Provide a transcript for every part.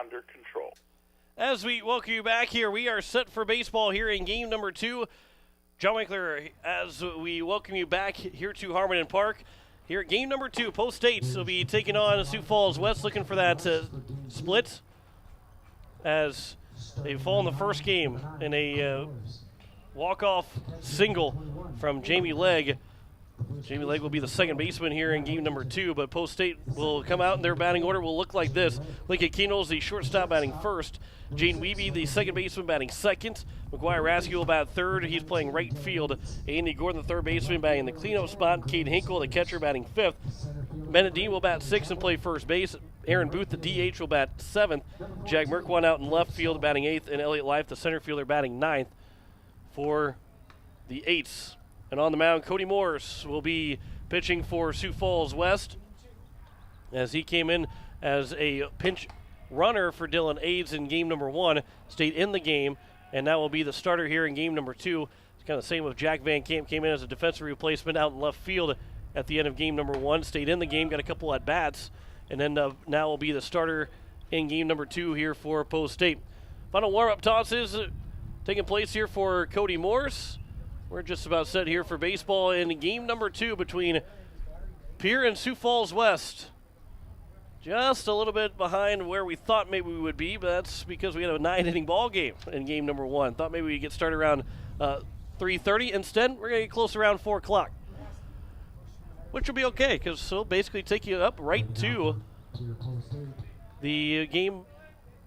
under control. As we welcome you back here, we are set for baseball here in game number 2. John Winkler, as we welcome you back here to Harmon Park. Here at game number 2, Post States will be taking on Sioux Falls West, looking for that split as they fall in the first game in a walk-off single from Jamie Legg. Jamie Legg will be the second baseman here in game number 2, but Post State will come out and their batting order will look like this. Lincoln Keno's the shortstop batting first. Jane Wiebe, the second baseman, batting second. McGuire Rasky will bat third. He's playing right field. Andy Gordon, the third baseman, batting in the cleanup spot. Cade Hinkle, the catcher, batting fifth. Bennett Dean will bat sixth and play first base. Aaron Booth, the DH, will bat seventh. Jack Merkwine out in left field, batting eighth. And Elliott Life, the center fielder, batting ninth for the Eights. And on the mound, Cody Morris will be pitching for Sioux Falls West as he came in as a pinch runner for Dylan Aids in game number 1, stayed in the game, and that will be the starter here in game number 2. It's kind of the same with Jack Van Camp, came in as a defensive replacement out in left field at the end of game number 1, stayed in the game, got a couple at bats, and then now will be the starter in game number 2 here for Post State. Final warm-up tosses taking place here for Cody Morris. We're just about set here for baseball in game number 2 between Pierre and Sioux Falls West. Just a little bit behind where we thought maybe we would be, but that's because we had a 9-inning ball game in game number 1. Thought maybe we'd get started around 3:30. Instead, we're going to get close around 4 o'clock, which will be okay because it'll basically take you up right to the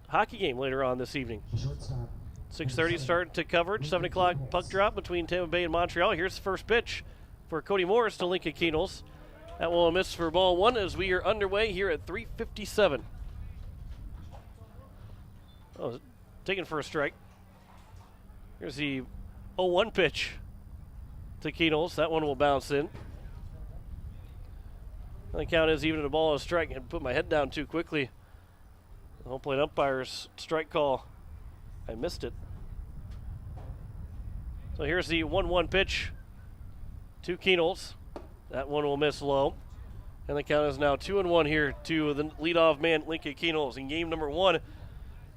hockey game later on this evening. 6:30 start to coverage, 7 o'clock puck drop between Tampa Bay and Montreal. Here's the first pitch for Cody Morris to Lincoln Keno's. That will miss for ball 1 as we are underway here at 3:57. Oh, taken for a strike. Here's the 0-1 pitch to Keno's. That one will bounce in. The count is even at a ball a strike. I put my head down too quickly. The home plate umpire's strike call. I missed it. So here's the 1-1 pitch to Keno's. That one will miss low. And the count is now 2-1 here to the leadoff man, Lincoln Keno's. In game number 1,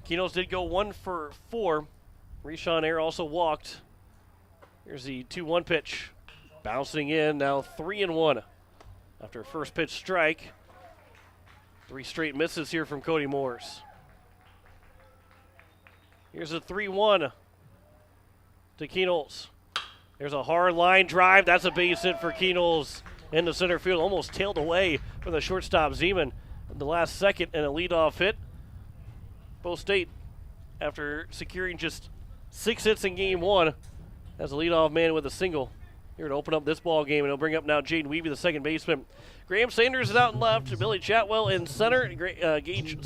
Keno's did go 1 for 4. Reshawn Air also walked. Here's the 2-1 pitch. Bouncing in, now 3-1. After a first pitch strike. 3 straight misses here from Cody Morris. Here's a 3-1 to Keno's. There's a hard line drive. That's a base hit for Keno's in the center field. Almost tailed away from the shortstop Zeman in the last second and a leadoff hit. Post State, after securing just 6 hits in game 1, as a leadoff man with a single. Here to open up this ball game, and he'll bring up now Jaden Wiebe, the second baseman. Graham Sanders is out in left. Billy Chatwell in center. Gabe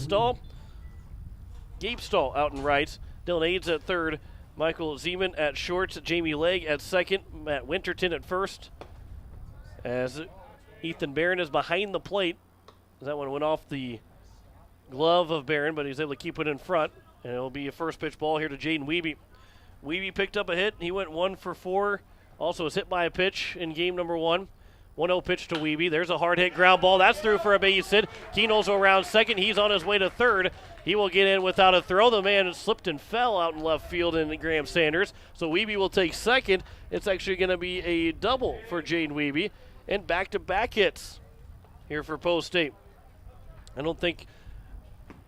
Stahl out in right. Dylan Aids at third. Michael Zeman at short. Jamie Legg at second. Matt Winterton at first. As Ethan Barron is behind the plate. That one went off the glove of Barron, but he's able to keep it in front. And it'll be a first pitch ball here to Jaden Wiebe. Wiebe picked up a hit. He went 1 for 4. Also was hit by a pitch in game number 1. 1-0 pitch to Wiebe. There's a hard hit ground ball. That's through for a base hit. Keno's around second. He's on his way to third. He will get in without a throw. The man slipped and fell out in left field in Graham Sanders. So Wiebe will take second. It's actually going to be a double for Jaden Wiebe. And back-to-back hits here for Post State. I don't think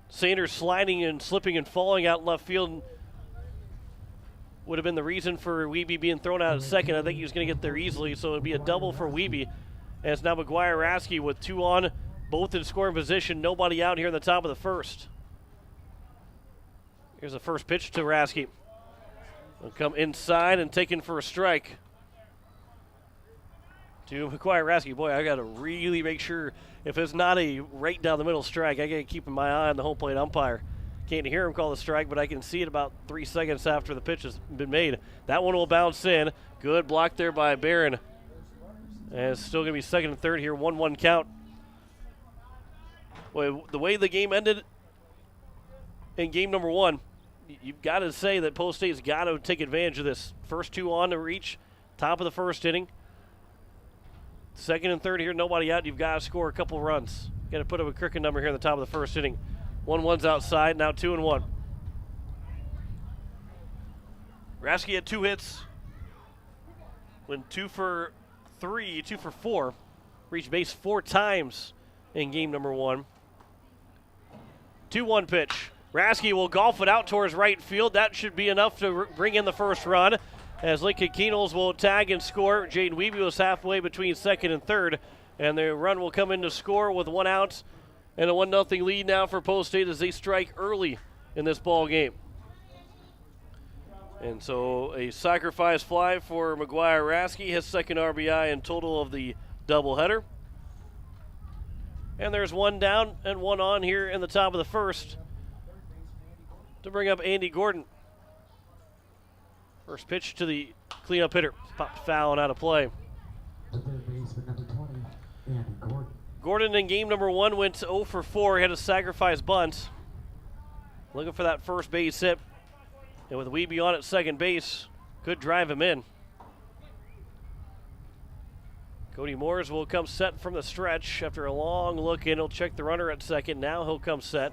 Sanders sliding and slipping and falling out in left field would have been the reason for Wiebe being thrown out at second. I think he was going to get there easily, so it would be a double for Wiebe. And it's now McGuire Rasky with 2 on, both in scoring position. Nobody out here in the top of the first. Here's the first pitch to Rasky. He'll come inside and taken for a strike. To McGuire Rasky. Boy, I got to really make sure if it's not a right down the middle strike, I got to keep my eye on the home plate umpire. Can't hear him call the strike, but I can see it about 3 seconds after the pitch has been made. That one will bounce in. Good block there by Barron. And it's still going to be second and third here. 1-1 count. Well, the way the game ended in game number 1, you've got to say that Post State's got to take advantage of this. First 2 on to reach top of the first inning. Second and third here, nobody out. You've got to score a couple runs. Got to put up a cricket number here in the top of the first inning. 1-1's outside, now 2-1. Rasky had 2 hits. Went 2 for 3, 2 for 4. Reached base 4 times in game number 1. 2-1 pitch. Rasky will golf it out towards right field. That should be enough to bring in the first run, as Lincoln Keenels will tag and score. Jaden Wiebe was halfway between second and third, and the run will come in to score with 1 out and a 1-0 lead now for Post State as they strike early in this ball game. And so a sacrifice fly for McGuire Rasky, his second RBI in total of the doubleheader. And there's 1 down and 1 on here in the top of the first to bring up Andy Gordon. First pitch to the cleanup hitter. Popped foul and out of play. Gordon in game number 1 went 0 for 4. He had a sacrifice bunt. Looking for that first base hit. And with Wiebe on at second base, could drive him in. Cody Moores will come set from the stretch after a long look in. He'll check the runner at second. Now he'll come set.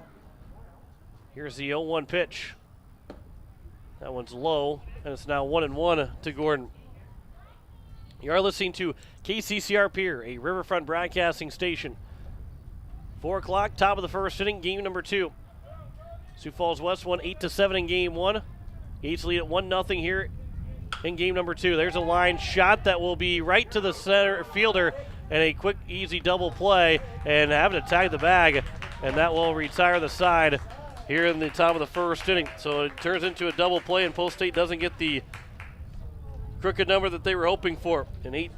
Here's the 0-1 pitch. That one's low, and it's now 1-1 to Gordon. You are listening to KCCR Pierre, a Riverfront broadcasting station. 4 o'clock, top of the first inning, game number 2. Sioux Falls West won 8-7 in game 1. Gates lead at 1-0 here in game number 2. There's a line shot that will be right to the center fielder, and a quick, easy double play, and having to tag the bag, and that will retire the side here in the top of the first inning. So it turns into a double play, and Post State doesn't get the crooked number that they were hoping for. An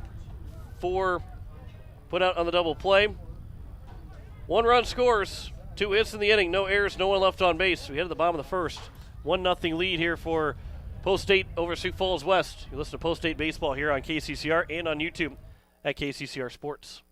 8-4 put out on the double play. 1 run scores, 2 hits in the inning, no errors, no one left on base. We head to the bottom of the first. 1-0 lead here for Post State over Sioux Falls West. You listen to Post State Baseball here on KCCR and on YouTube at KCCR Sports.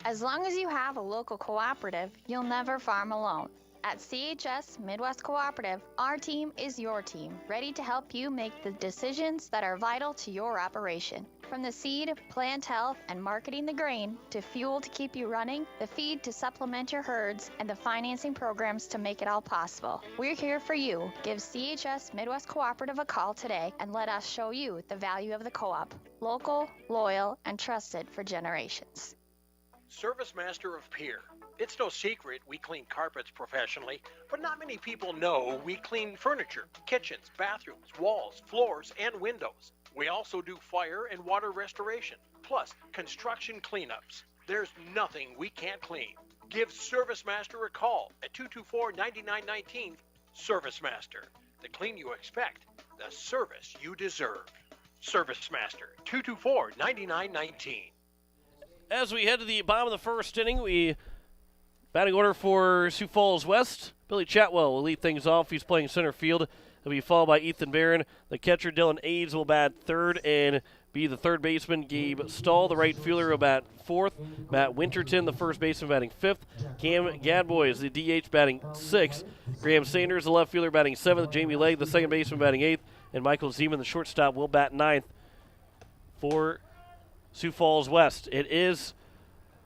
As long as you have a local cooperative, you'll never farm alone. At CHS Midwest Cooperative, our team is your team, ready to help you make the decisions that are vital to your operation. From the seed, plant health, and marketing the grain, to fuel to keep you running, the feed to supplement your herds, and the financing programs to make it all possible. We're here for you. Give CHS Midwest Cooperative a call today and let us show you the value of the co-op. Local, loyal, and trusted for generations. Service Master of Pierre. It's no secret we clean carpets professionally, but not many people know we clean furniture, kitchens, bathrooms, walls, floors, and windows. We also do fire and water restoration, plus construction cleanups. There's nothing we can't clean. Give Service Master a call at 224-9919. Service Master, the clean you expect, the service you deserve. Service Master, 224-9919. As we head to the bottom of the first inning, we batting order for Sioux Falls West. Billy Chatwell will lead things off. He's playing center field. He'll be followed by Ethan Barron. The catcher, Dylan Aids, will bat third and be the third baseman. Gabe Stahl, the right fielder, will bat fourth. Matt Winterton, the first baseman, batting fifth. Cam Gadboy is the DH, batting sixth. Graham Sanders, the left fielder, batting seventh. Jamie Legg, the second baseman, batting eighth. And Michael Zeman, the shortstop, will bat ninth for Sioux Falls West. It is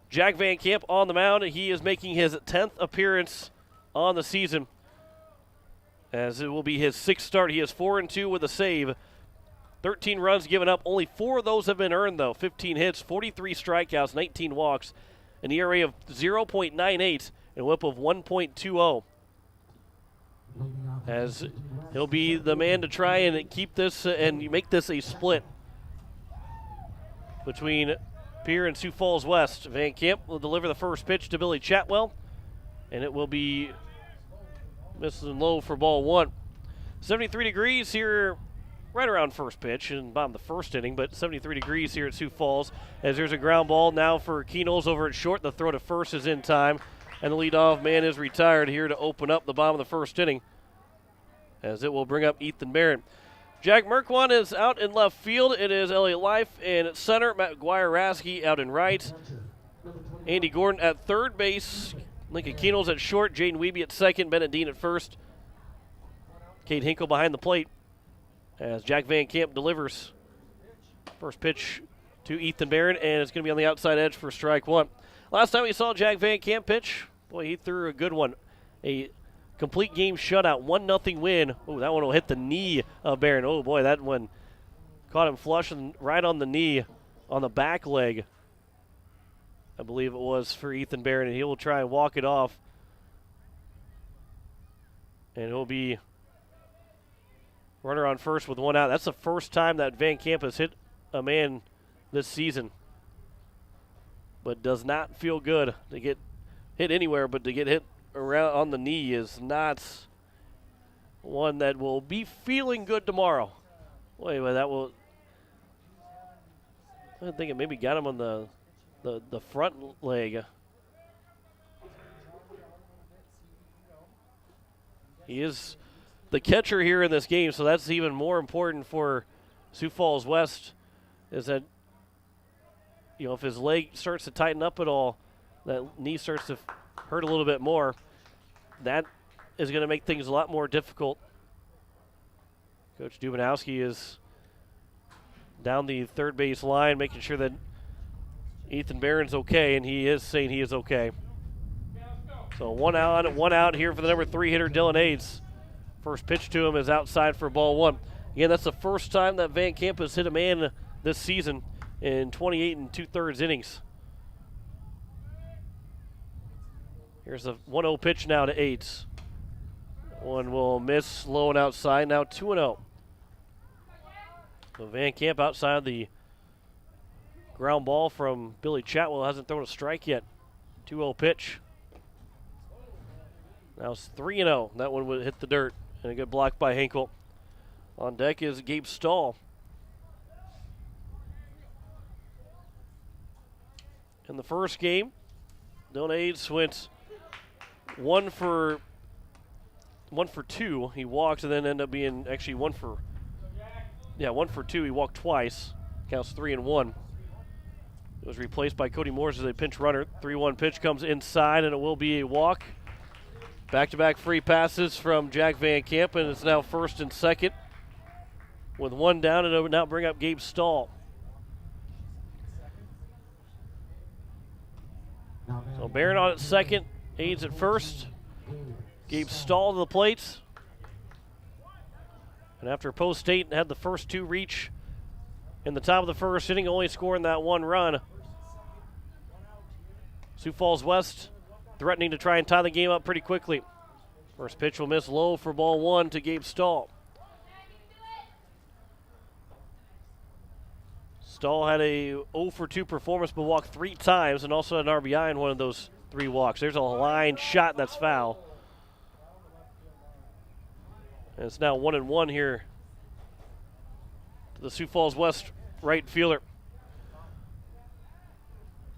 Jack Van Camp on the mound. He is making his 10th appearance on the season, as it will be his 6th start. He is 4-2 with a save. 13 runs given up. Only 4 of those have been earned, though. 15 hits, 43 strikeouts, 19 walks, an ERA of 0.98 and a whip of 1.20. As he'll be the man to try and keep this and make this a split between Pierre and Sioux Falls West. Van Camp will deliver the first pitch to Billy Chatwell, and it will be missing low for ball 1. 73 degrees here right around first pitch and bottom of the first inning, but 73 degrees here at Sioux Falls, as there's a ground ball now for Keenels over at short. The throw to first is in time, and the leadoff man is retired here to open up the bottom of the first inning, as it will bring up Ethan Barron. Jack Merkwan is out in left field. It is Elliot Life in center. McGuire Rasky out in right. Andy Gordon at third base. Lincoln Keenels at short. Jaden Wiebe at second. Bennett Dean at first. Cade Hinkle behind the plate as Jack Van Camp delivers first pitch to Ethan Barron, and it's going to be on the outside edge for strike 1. Last time we saw Jack Van Camp pitch, boy, he threw a good one. a complete game shutout, 1-0 win. Oh, that one will hit the knee of Barron. Oh, boy, that one caught him flush and right on the knee on the back leg, I believe it was, for Ethan Barron, and he will try and walk it off. And he'll be runner on first with one out. That's the first time that Van Camp has hit a man this season. But does not feel good to get hit anywhere, but to get hit around on the knee is not one that will be feeling good tomorrow. Wait, but that will. I think it maybe got him on the front leg. He is the catcher here in this game, so that's even more important for Sioux Falls West, is that, if his leg starts to tighten up at all, that knee starts to hurt a little bit more, that is going to make things a lot more difficult. Coach Dubanowski is down the third base line, making sure that Ethan Barron's okay, and he is saying he is okay. So one out here for the number 3 hitter, Dylan Aids. First pitch to him is outside for ball 1. Again, that's the first time that Van Camp has hit a man this season in 28 2/3 innings. Here's a 1-0 pitch now to Aids. One will miss, low and outside, now 2-0. So Van Camp outside the ground ball from Billy Chatwell, hasn't thrown a strike yet. 2-0 pitch. Now it's 3-0. That one would hit the dirt. And a good block by Hinkle. On deck is Gabe Stahl. In the first game, Dylan Aids went 1 for 2. He walked and then ended up being actually 1 for 2. He walked twice. Counts 3-1. It was replaced by Cody Morris as a pinch runner. 3-1 pitch comes inside, and it will be a walk. Back-to-back free passes from Jack Van Camp, and it's now first and second. With one down, and it would now bring up Gabe Stahl. So Barron on at second, Aids at first. Gabe Stahl to the plate. And after Post State had the first 2 reach in the top of the first inning, only scoring that 1 run, Sioux Falls West threatening to try and tie the game up pretty quickly. First pitch will miss low for ball 1 to Gabe Stahl. Stahl had a 0 for 2 performance, but walked 3 times and also had an RBI in one of those 3 walks. There's a line shot that's foul. And it's now 1-1 here to the Sioux Falls West right fielder.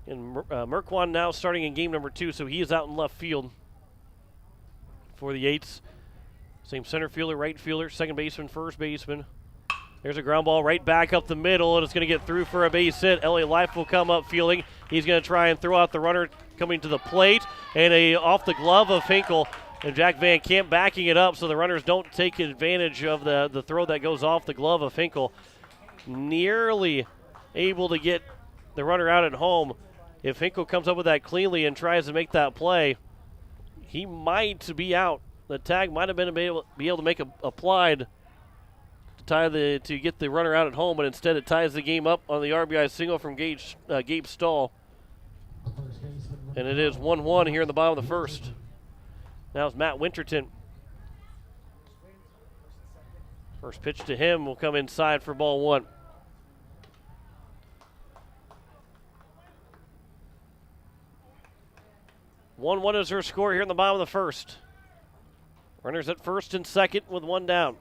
And Merkwan now starting in game number 2, so he is out in left field for the Eights. Same center fielder, right fielder, second baseman, first baseman. There's a ground ball right back up the middle, and it's going to get through for a base hit. Elliott Life will come up fielding. He's going to try and throw out the runner coming to the plate, and off the glove of Hinkle. And Jack Van Camp backing it up so the runners don't take advantage of the throw that goes off the glove of Hinkle. Nearly able to get the runner out at home. If Hinkle comes up with that cleanly and tries to make that play, he might be out. The tag might have been able to make applied to get the runner out at home, but instead it ties the game up on the RBI single from Gabe Stahl. And it is 1-1 here in the bottom of the first. Now it's Matt Winterton. First pitch to him will come inside for ball 1. One is her score here in the bottom of the first. Runners at first and second with 1 down.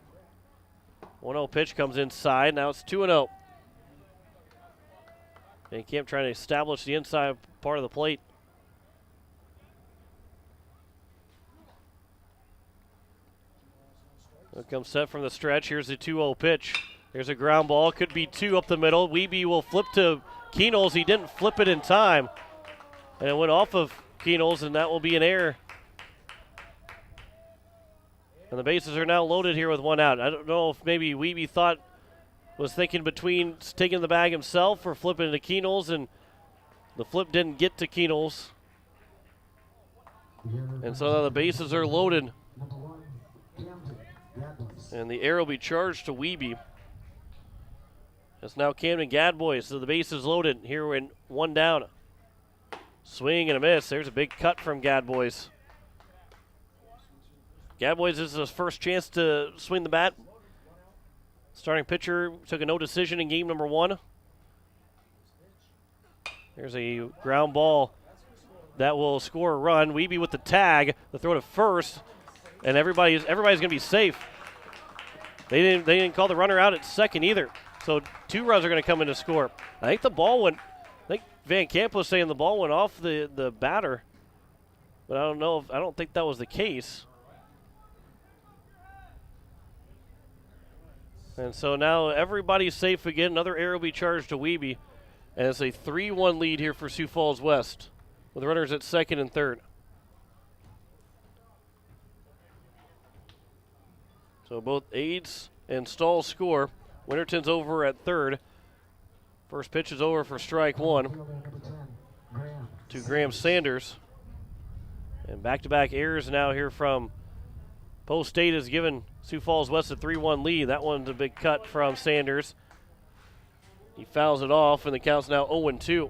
1-0 pitch comes inside. Now it's 2-0. Van Camp trying to establish the inside part of the plate. Here comes set from the stretch. Here's the 2-0 pitch. There's a ground ball. Could be 2 up the middle. Wiebe will flip to Keenels. He didn't flip it in time. And it went off of Keenels, and that will be an error. And the bases are now loaded here with 1 out. I don't know if maybe Wiebe was thinking between taking the bag himself or flipping it to Keenels, and the flip didn't get to Keenels. And so now the bases are loaded. And the error will be charged to Wiebe. It's now Camden Gadbois, so the base is loaded. Here we're in one down. Swing and a miss. There's a big cut from Gadbois. Gadbois, this is his first chance to swing the bat. Starting pitcher took a no decision in game number 1. There's a ground ball that will score a run. Wiebe with the tag, the throw to first, and everybody's going to be safe. They didn't call the runner out at second either. So 2 runs are going to come in to score. I think the ball went. I think Van Camp was saying the ball went off the batter, but I don't think that was the case. And so now everybody's safe again. Another error will be charged to Wiebe, and it's a 3-1 lead here for Sioux Falls West, with runners at second and third. So both Aids and Stahl score. Winterton's over at third. First pitch is over for strike 1 to Graham Sanders. And back-to-back errors now here from Post State has given Sioux Falls West a 3-1 lead. That one's a big cut from Sanders. He fouls it off, and the count's now 0-2.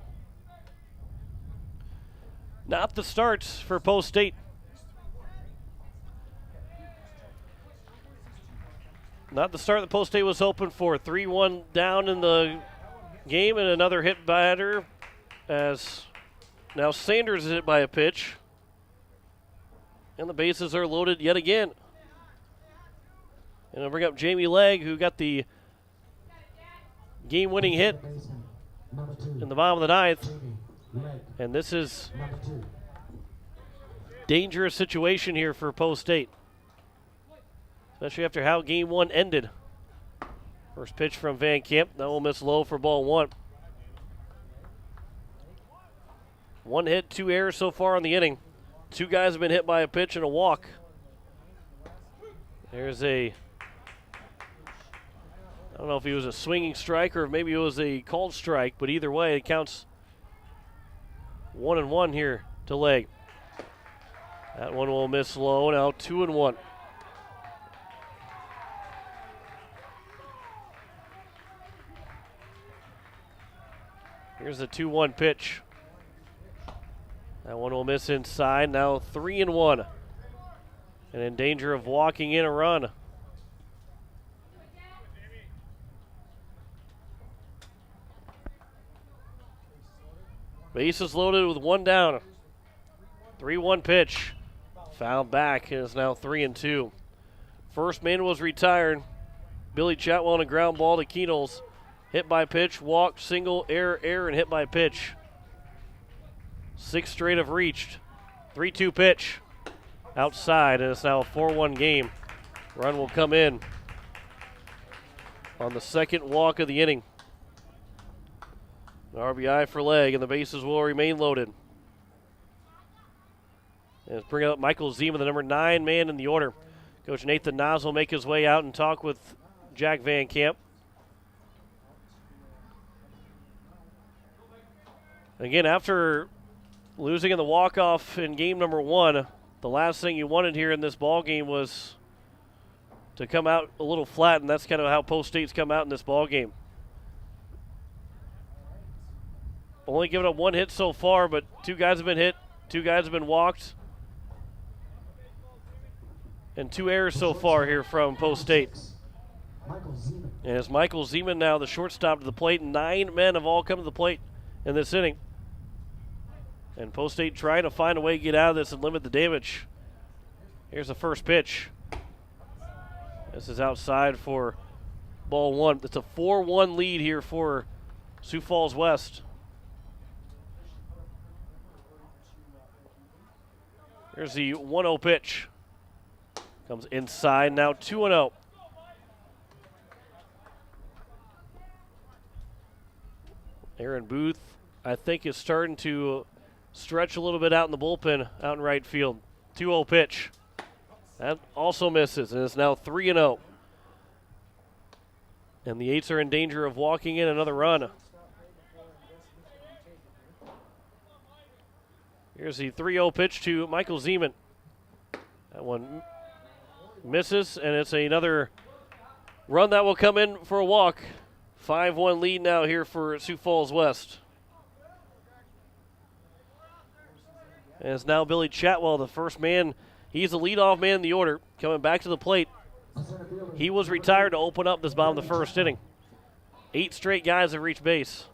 Not the starts for Post State. Not the start that Post State was hoping for. 3-1 down in the game, and another hit batter as now Sanders is hit by a pitch. And the bases are loaded yet again. And I'll bring up Jamie Legg, who got the game-winning hit in the bottom of the ninth. And this is a dangerous situation here for Post State, especially after how game 1 ended. First pitch from Van Camp. That will miss low for ball 1. 1 hit, 2 errors so far in the inning. 2 guys have been hit by a pitch and a walk. There's I don't know if he was a swinging strike or maybe it was a called strike, but either way, it counts 1-1 here to Legg. That one will miss low. Now 2-1. Here's the 2-1 pitch. That one will miss inside. Now 3-1. And in danger of walking in a run. Bases loaded with 1 down. 3-1 pitch. Fouled back and is now 3-2. First man was retired. Billy Chatwell on a ground ball to Keenels. Hit by pitch, walked, single, error, and hit by pitch. 6 straight have reached. 3-2 pitch. Outside, and it's now a 4-1 game. Run will come in on the second walk of the inning. An RBI for Legg, and the bases will remain loaded. And let's bring up Michael Zima, the number 9 man in the order. Coach Nathan Nas will make his way out and talk with Jack Van Camp. Again, after losing in the walk-off in game number 1, the last thing you wanted here in this ball game was to come out a little flat, and that's kind of how Post State's come out in this ball game. Only given up 1 hit so far, but 2 guys have been hit, 2 guys have been walked, and 2 errors so far here from Post State. And it's Michael Zeman now, the shortstop, to the plate. 9 men have all come to the plate in this inning. And Post State trying to find a way to get out of this and limit the damage. Here's the first pitch. This is outside for ball 1. It's a 4-1 lead here for Sioux Falls West. Here's the 1-0 pitch. Comes inside, now 2-0. Aaron Booth, I think, is starting to stretch a little bit out in the bullpen, out in right field. 2-0 pitch. That also misses, and it's now 3-0. And the Eights are in danger of walking in another run. Here's the 3-0 pitch to Michael Zeman. That one misses, and it's another run that will come in for a walk. 5-1 lead now here for Sioux Falls West. And it's now Billy Chatwell, the first man. He's the leadoff man in the order, coming back to the plate. He was retired to open up this bottom of the first inning. 8 straight guys have reached base.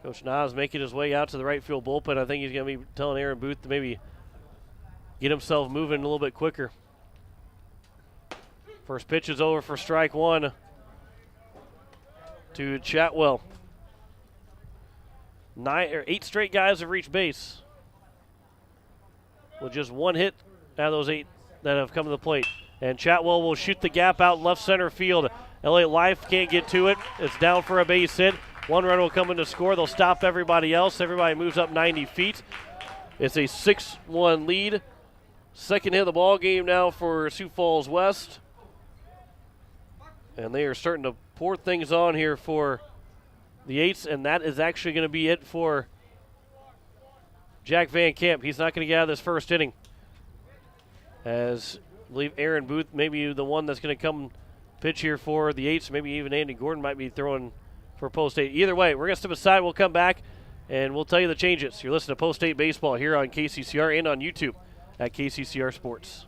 Coach Nas making his way out to the right field bullpen. I think he's going to be telling Aaron Booth to maybe get himself moving a little bit quicker. First pitch is over for strike 1 to Chatwell. 8 straight guys have reached base with just 1 hit out of those 8 that have come to the plate. And Chatwell will shoot the gap out left center field. Elliott Life can't get to it. It's down for a base hit. 1 run will come in to score. They'll stop everybody else. Everybody moves up 90 feet. It's a 6-1 lead. Second hit of the ball game now for Sioux Falls West. And they are starting to pour things on here for the Eights, and that is actually going to be it for Jack Van Camp. He's not going to get out of this first inning, as I believe Aaron Booth may be the one that's going to come pitch here for the Eights. Maybe even Andy Gordon might be throwing for Post 8. Either way, we're going to step aside. We'll come back, and we'll tell you the changes. You're listening to Post 8 Baseball here on KCCR and on YouTube at KCCR Sports.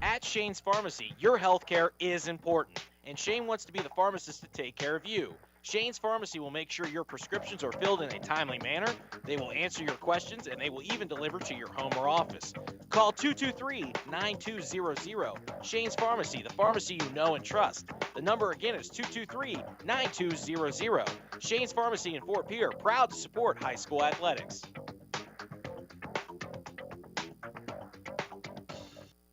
At Shane's Pharmacy, your health care is important, and Shane wants to be the pharmacist to take care of you. Shane's Pharmacy will make sure your prescriptions are filled in a timely manner, they will answer your questions, and they will even deliver to your home or office. Call 223-9200. Shane's Pharmacy, the pharmacy you know and trust. The number again is 223-9200. Shane's Pharmacy in Fort Pierre, proud to support high school athletics.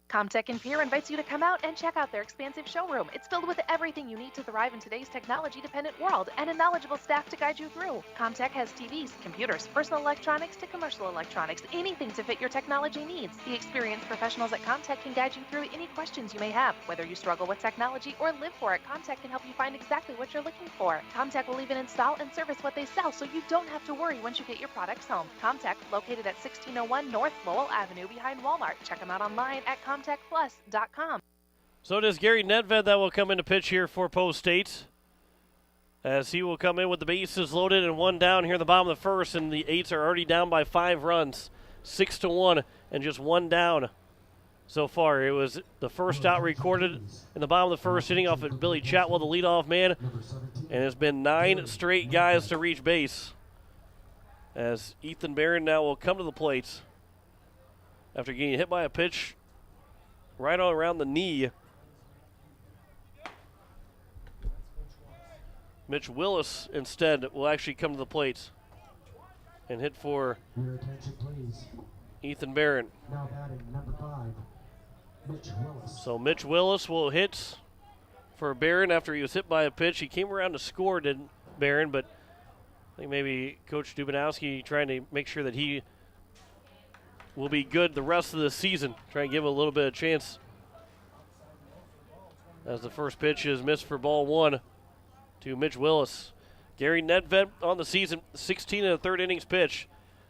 Comtech in Pierre invites you to come out and check out their expansive showroom. It's filled with everything you need to thrive in today's technology-dependent world and a knowledgeable staff to guide you through. Comtech has TVs, computers, personal electronics to commercial electronics, anything to fit your technology needs. The experienced professionals at Comtech can guide you through any questions you may have. Whether you struggle with technology or live for it, Comtech can help you find exactly what you're looking for. Comtech will even install and service what they sell, so you don't have to worry once you get your products home. Comtech, located at 1601 North Lowell Avenue behind Walmart. Check them out online at ComtechPlus.com. So it is Gary Nedved that will come in to pitch here for Post 8, as he will come in with the bases loaded and 1 down here in the bottom of the first, and the Eights are already down by 5 runs, 6-1, and just 1 down so far. It was the first out recorded in the bottom of the first inning off of Billy Chatwell, the leadoff man, and it's been 9 straight guys to reach base, as Ethan Barron now will come to the plate after getting hit by a pitch right on around the knee. Mitch Willis instead will actually come to the plate and hit for Your attention, please. Ethan Barron. Now batting number 5, Mitch Willis. So Mitch Willis will hit for Barron after he was hit by a pitch. He came around to score, did Barron, but I think maybe Coach Dubinowski trying to make sure that he will be good the rest of the season. Try and give him a little bit of chance, as the first pitch is missed for ball 1 to Mitch Willis. Gary Nedved on the season, 16 and a third innings pitch.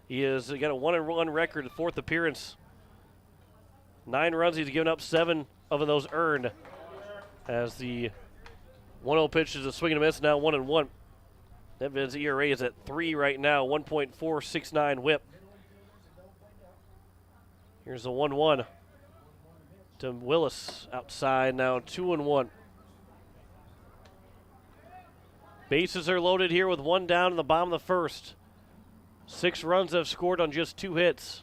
He has got a 1-1 record, 4th appearance. 9 runs, he's given up 7 of those earned, as the 1-0 pitch is a swing and a miss, now 1-1. Nedved's ERA is at 3 right now, 1.469 whip. Here's the 1-1 to Willis outside, now 2-1. Bases are loaded here with 1 down in the bottom of the first. 6 runs have scored on just 2 hits.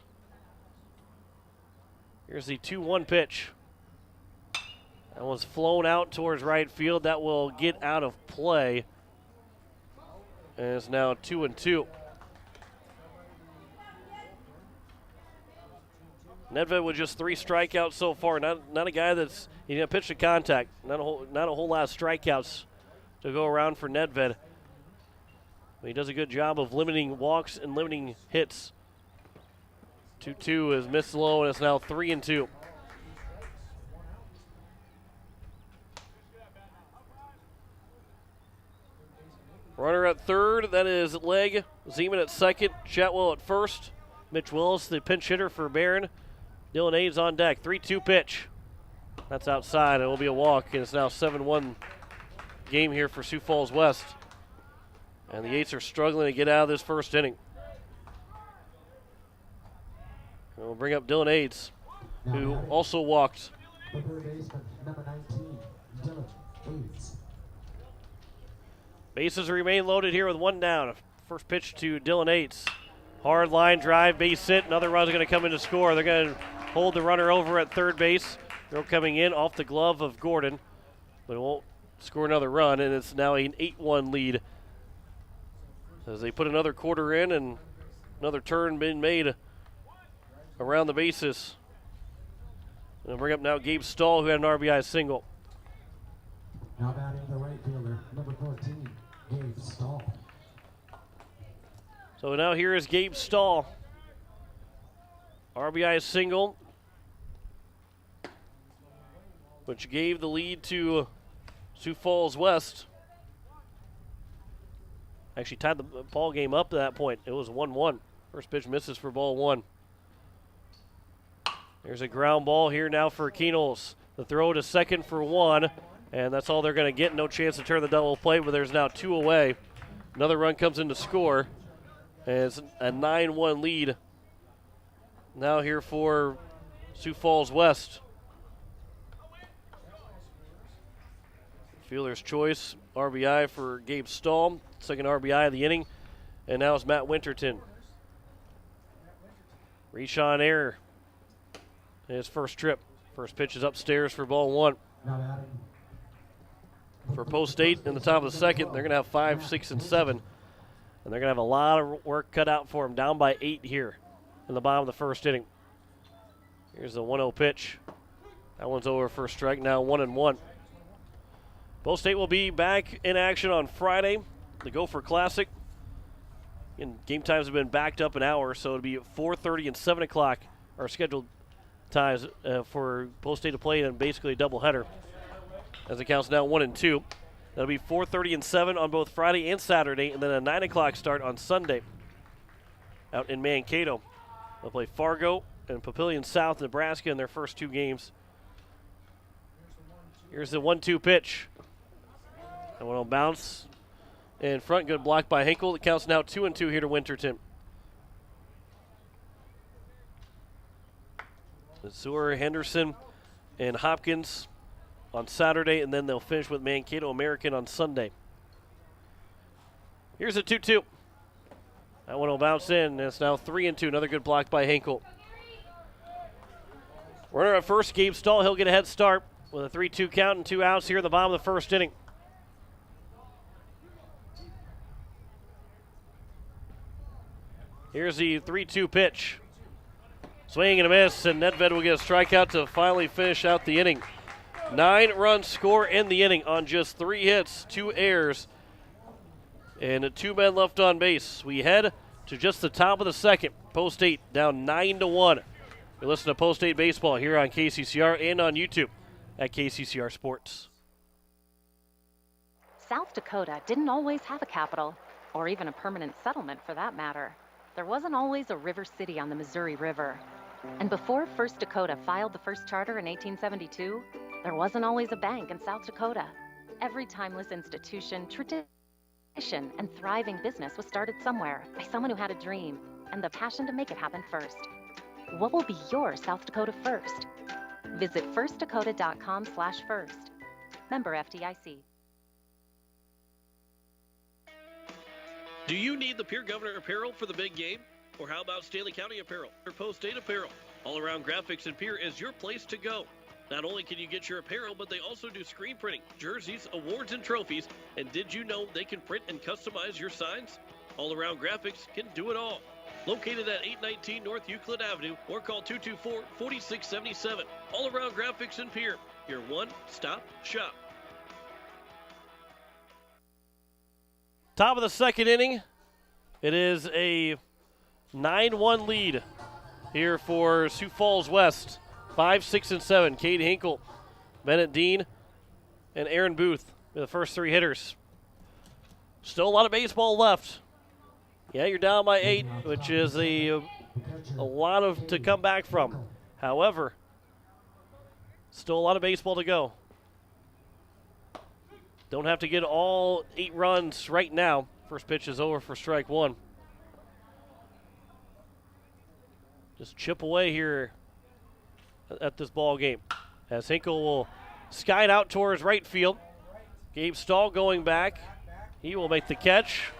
Here's the 2-1 pitch. That one's flown out towards right field. That will get out of play. And it's now 2-2. Nedved with just 3 strikeouts so far. Not a guy that's pitched to contact. Not a whole lot of strikeouts to go around for Nedved. He does a good job of limiting walks and limiting hits. 2-2 is missed low, and it's now 3-2. Runner at third, that is Legg. Zeman at second, Chatwell at first. Mitch Willis, the pinch hitter for Barron. Dylan Aves on deck. 3-2 pitch. That's outside. It will be a walk, and it's now 7-1 game here for Sioux Falls West. And the Eights are struggling to get out of this first inning. And we'll bring up Dylan Aves, who also walked. The third baseman, number 19, Dylan Aves. Bases remain loaded here with one down. First pitch to Dylan Aves. Hard line drive, base hit. Another run's going to come in to score. They're going to hold the runner over at third base. Throw coming in off the glove of Gordon, but it won't score another run, and it's now an 8-1 lead as they put another quarter in and another turn being made around the bases. And they'll bring up now Gabe Stahl, who had an RBI single. Now batting the right fielder, number 14, Gabe Stahl. So now here is Gabe Stahl. RBI single, which gave the lead to Sioux Falls West. Actually tied the ball game up to that point. It was 1-1. First pitch misses for ball one. There's a ground ball here now for Keenels. The throw to second for one, and that's all they're going to get. No chance to turn the double play, but there's now two away. Another run comes in to score, and it's a 9-1 lead now here for Sioux Falls West. Fielder's choice, RBI for Gabe Stahl, second RBI of the inning, and now it's Matt Winterton. Reach on air. His first trip. First pitch is upstairs for ball one. Now batting For post 8 in the top of the second, they're going to have 5, 6, and 7. And they're going to have a lot of work cut out for them. Down by 8 here in the bottom of the first inning. Here's the 1-0 pitch. That one's over for a strike, now 1-1. Post 8 will be back in action on Friday. The Gopher Classic. And game times have been backed up an hour, so it'll be at 4:30 and 7 o'clock, our scheduled times for Post 8 to play in basically a doubleheader. As it counts now 1 and 2. That'll be 4:30 and 7 on both Friday and Saturday, and then a 9 o'clock start on Sunday out in Mankato. They'll play Fargo and Papillion South, Nebraska in their first two games. Here's the 1-2 pitch. That one will bounce in front. Good block by Hinkle. It counts now 2-2 here to Winterton. Sewer, Henderson, and Hopkins on Saturday, and then they'll finish with Mankato American on Sunday. Here's a 2-2. That one will bounce in, and it's now 3-2. Another good block by Hinkle. Runner at first, Gabe Stahl. He'll get a head start with a 3-2 count and 2 outs here at the bottom of the first inning. Here's the 3-2 pitch. Swing and a miss, and Nedved will get a strikeout to finally finish out the inning. 9-run score in the inning on just 3 hits, 2 errors, and 2 men left on base. We head to just the top of the second. Post 8 down 9-1. You listen to Post 8 Baseball here on KCCR and on YouTube at KCCR Sports. South Dakota didn't always have a capital, or even a permanent settlement for that matter. There wasn't always a river city on the Missouri River. And before First Dakota filed the first charter in 1872, there wasn't always a bank in South Dakota. Every timeless institution, tradition, and thriving business was started somewhere by someone who had a dream and the passion to make it happen first. What will be your South Dakota first? Visit firstdakota.com/first. Member FDIC. Do you need the Pierre Governor apparel for the big game? Or how about Stanley County apparel or Post 8 apparel? All Around Graphics in Pierre is your place to go. Not only can you get your apparel, but they also do screen printing, jerseys, awards, and trophies. And did you know they can print and customize your signs? All Around Graphics can do it all. Located at 819 North Euclid Avenue or call 224-4677. All Around Graphics in Pierre, your one-stop shop. Top of the second inning. It is a 9-1 lead here for Sioux Falls West. 5, 6, and 7. Cade Hinkle, Bennett Dean, and Aaron Booth are the first 3 hitters. Still a lot of baseball left. Yeah, you're down by 8, which is a lot of to come back from. However, still a lot of baseball to go. Don't have to get all 8 runs right now. First pitch is over for strike 1. Just chip away here at this ball game. As Hinkle will sky it out towards right field. Gabe Stahl going back. He will make the catch.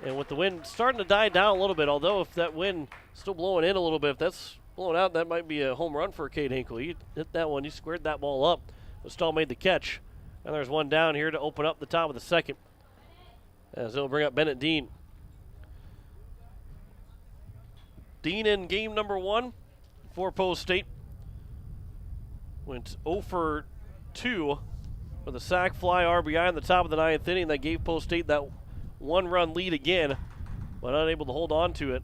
And with the wind starting to die down a little bit, although if that wind still blowing in a little bit, if that's blowing out, that might be a home run for Cade Hinkle. He hit that one. He squared that ball up. But Stahl made the catch. And there's one down here to open up the top of the second. As they'll bring up Bennett Dean. Dean in game number 1 for Post State. Went 0 for 2 with a sac fly RBI in the top of the 9th inning. That gave Post State that 1-run lead again, but unable to hold on to it.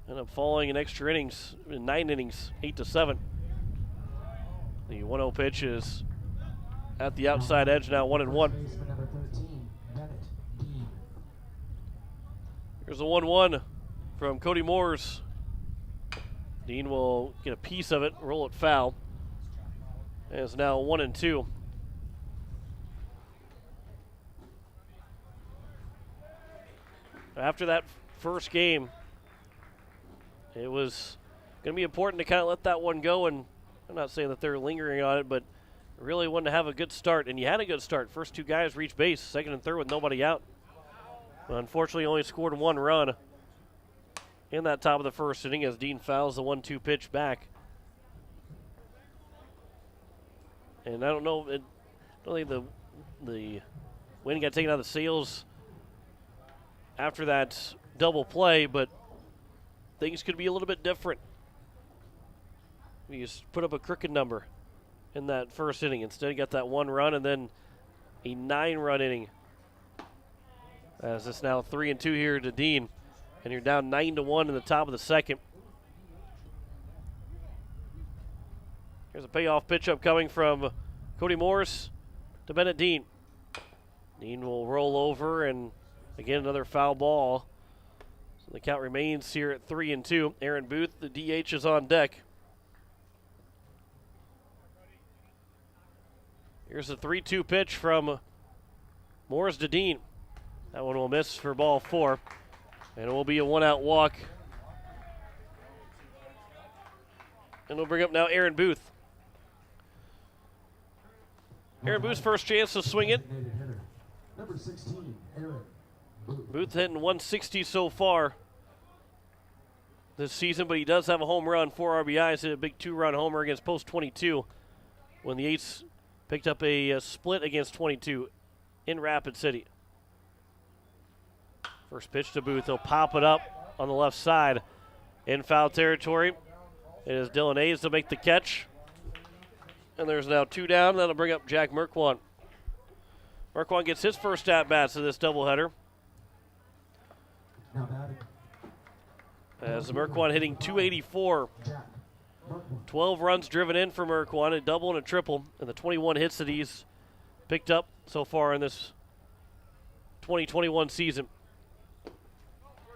Ended up falling in extra innings, in 9 innings, 8-7. The 1-0 pitch is at the outside edge now, 1-1. Here's a 1-1 from Cody Moores. Dean will get a piece of it, roll it foul. And it's now 1-2. After that first game, it was going to be important to kind of let that one go. And I'm not saying that they're lingering on it, but really wanted to have a good start. And you had a good start. First 2 guys reached base, second and third with nobody out. But unfortunately, only scored 1 run in that top of the first inning as Dean fouls the 1-2 pitch back. And I don't know, I don't think the wind got taken out of the sails after that double play, but things could be a little bit different. You just put up a crooked number in that first inning. Instead, you got that 1 run and then a 9-run inning. As it's now 3-2 here to Dean. And you're down 9-1 in the top of the second. Here's a payoff pitch up coming from Cody Morris to Bennett Dean. Dean will roll over, and again another foul ball. So the count remains here at 3-2. Aaron Booth, the DH, is on deck. Here's a 3-2 pitch from Morris to Dean. That one will miss for ball 4. And it will be a 1-out walk. And we'll bring up now Aaron Booth. Aaron Booth's first chance to swing it. Number 16, Aaron Booth hitting 160 so far this season, but he does have a home run, 4 RBIs, hit a big 2-run homer against Post 22 when the Eights picked up a split against 22 in Rapid City. First pitch to Booth. He'll pop it up on the left side in foul territory. It is Dylan Hayes to make the catch. And there's now 2 down. That'll bring up Jack Merkwan. Merkwan gets his first at-bats of this doubleheader. As Merkwan hitting 284. 12 runs driven in for Merkwan, a double and a triple, and the 21 hits that he's picked up so far in this 2021 season.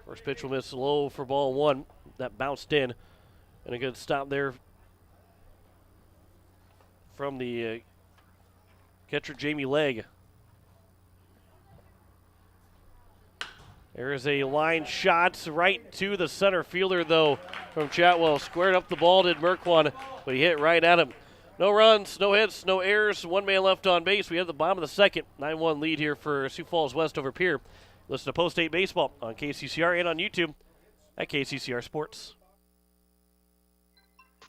First pitch will miss low for ball 1. That bounced in. And a good stop there from the catcher, Jamie Legg. There is a line shot right to the center fielder, though, from Chatwell. Squared up the ball, did Merkwan, but he hit right at him. No runs, no hits, no errors. 1 man left on base. We have the bottom of the second. 9-1 lead here for Sioux Falls West over Pierre. Listen to Post State Baseball on KCCR and on YouTube at KCCR Sports.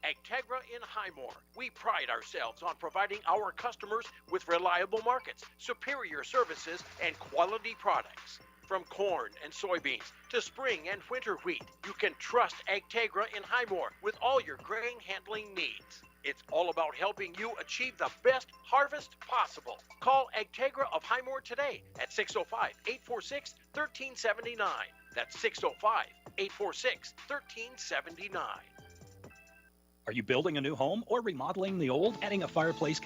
Agtegra in Highmore. We pride ourselves on providing our customers with reliable markets, superior services, and quality products. From corn and soybeans to spring and winter wheat, you can trust Agtegra in Highmore with all your grain handling needs. It's all about helping you achieve the best harvest possible. Call Agtegra of Highmore today at 605-846-1379. That's 605-846-1379. Are you building a new home or remodeling the old? Adding a fireplace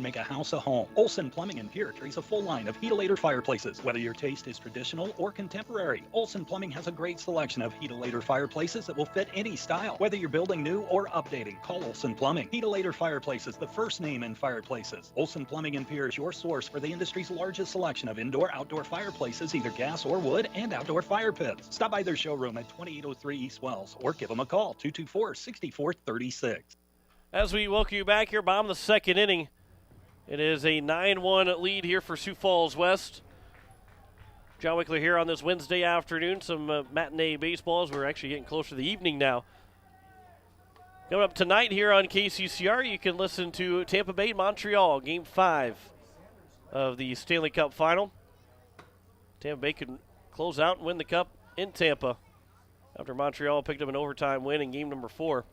Make a house a home. Olson Plumbing in Pierre carries a full line of Heatolator fireplaces. Whether your taste is traditional or contemporary, Olson Plumbing has a great selection of Heatolator fireplaces that will fit any style. Whether you're building new or updating, call Olson Plumbing. Heatolator Fireplaces, the first name in fireplaces. Olson Plumbing in Pierre is your source for the industry's largest selection of indoor-outdoor fireplaces, either gas or wood, and outdoor fire pits. Stop by their showroom at 2803 East Wells or give them a call, 224-6436. As we welcome you back here, bottom of the second inning, it is a 9-1 lead here for Sioux Falls West. John Wickler here on this Wednesday afternoon. Some matinee baseballs. We're actually getting closer to the evening now. Coming up tonight here on KCCR, you can listen to Tampa Bay Montreal, Game 5 of the Stanley Cup Final. Tampa Bay could close out and win the Cup in Tampa after Montreal picked up an overtime win in Game number 4.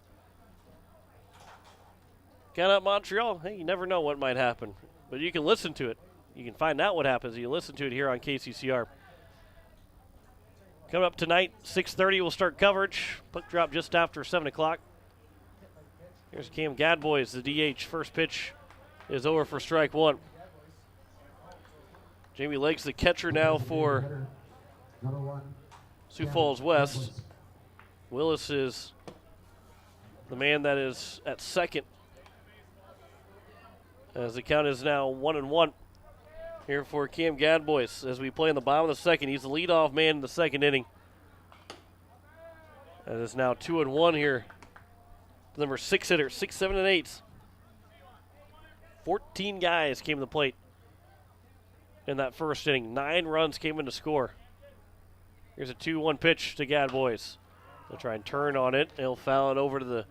Count out Montreal. Hey, you never know what might happen, but you can listen to it. You can find out what happens. You listen to it here on KCCR. Coming up tonight, 6:30, we'll start coverage. Puck drop just after 7 o'clock. Here's Cam Gadbois, the DH. First pitch is over for strike one. Jamie Leg's the catcher now for Sioux Falls West. Willis is the man that is at second, as the count is now 1-1 here for Cam Gadbois as we play in the bottom of the second. He's the leadoff man in the second inning. And it's now 2-1 here. Number 6 hitter, 6, 7, and 8. 14 guys came to the plate in that first inning. 9 runs came in to score. Here's a 2-1 pitch to Gadbois. They'll try and turn on it. He'll foul it over to the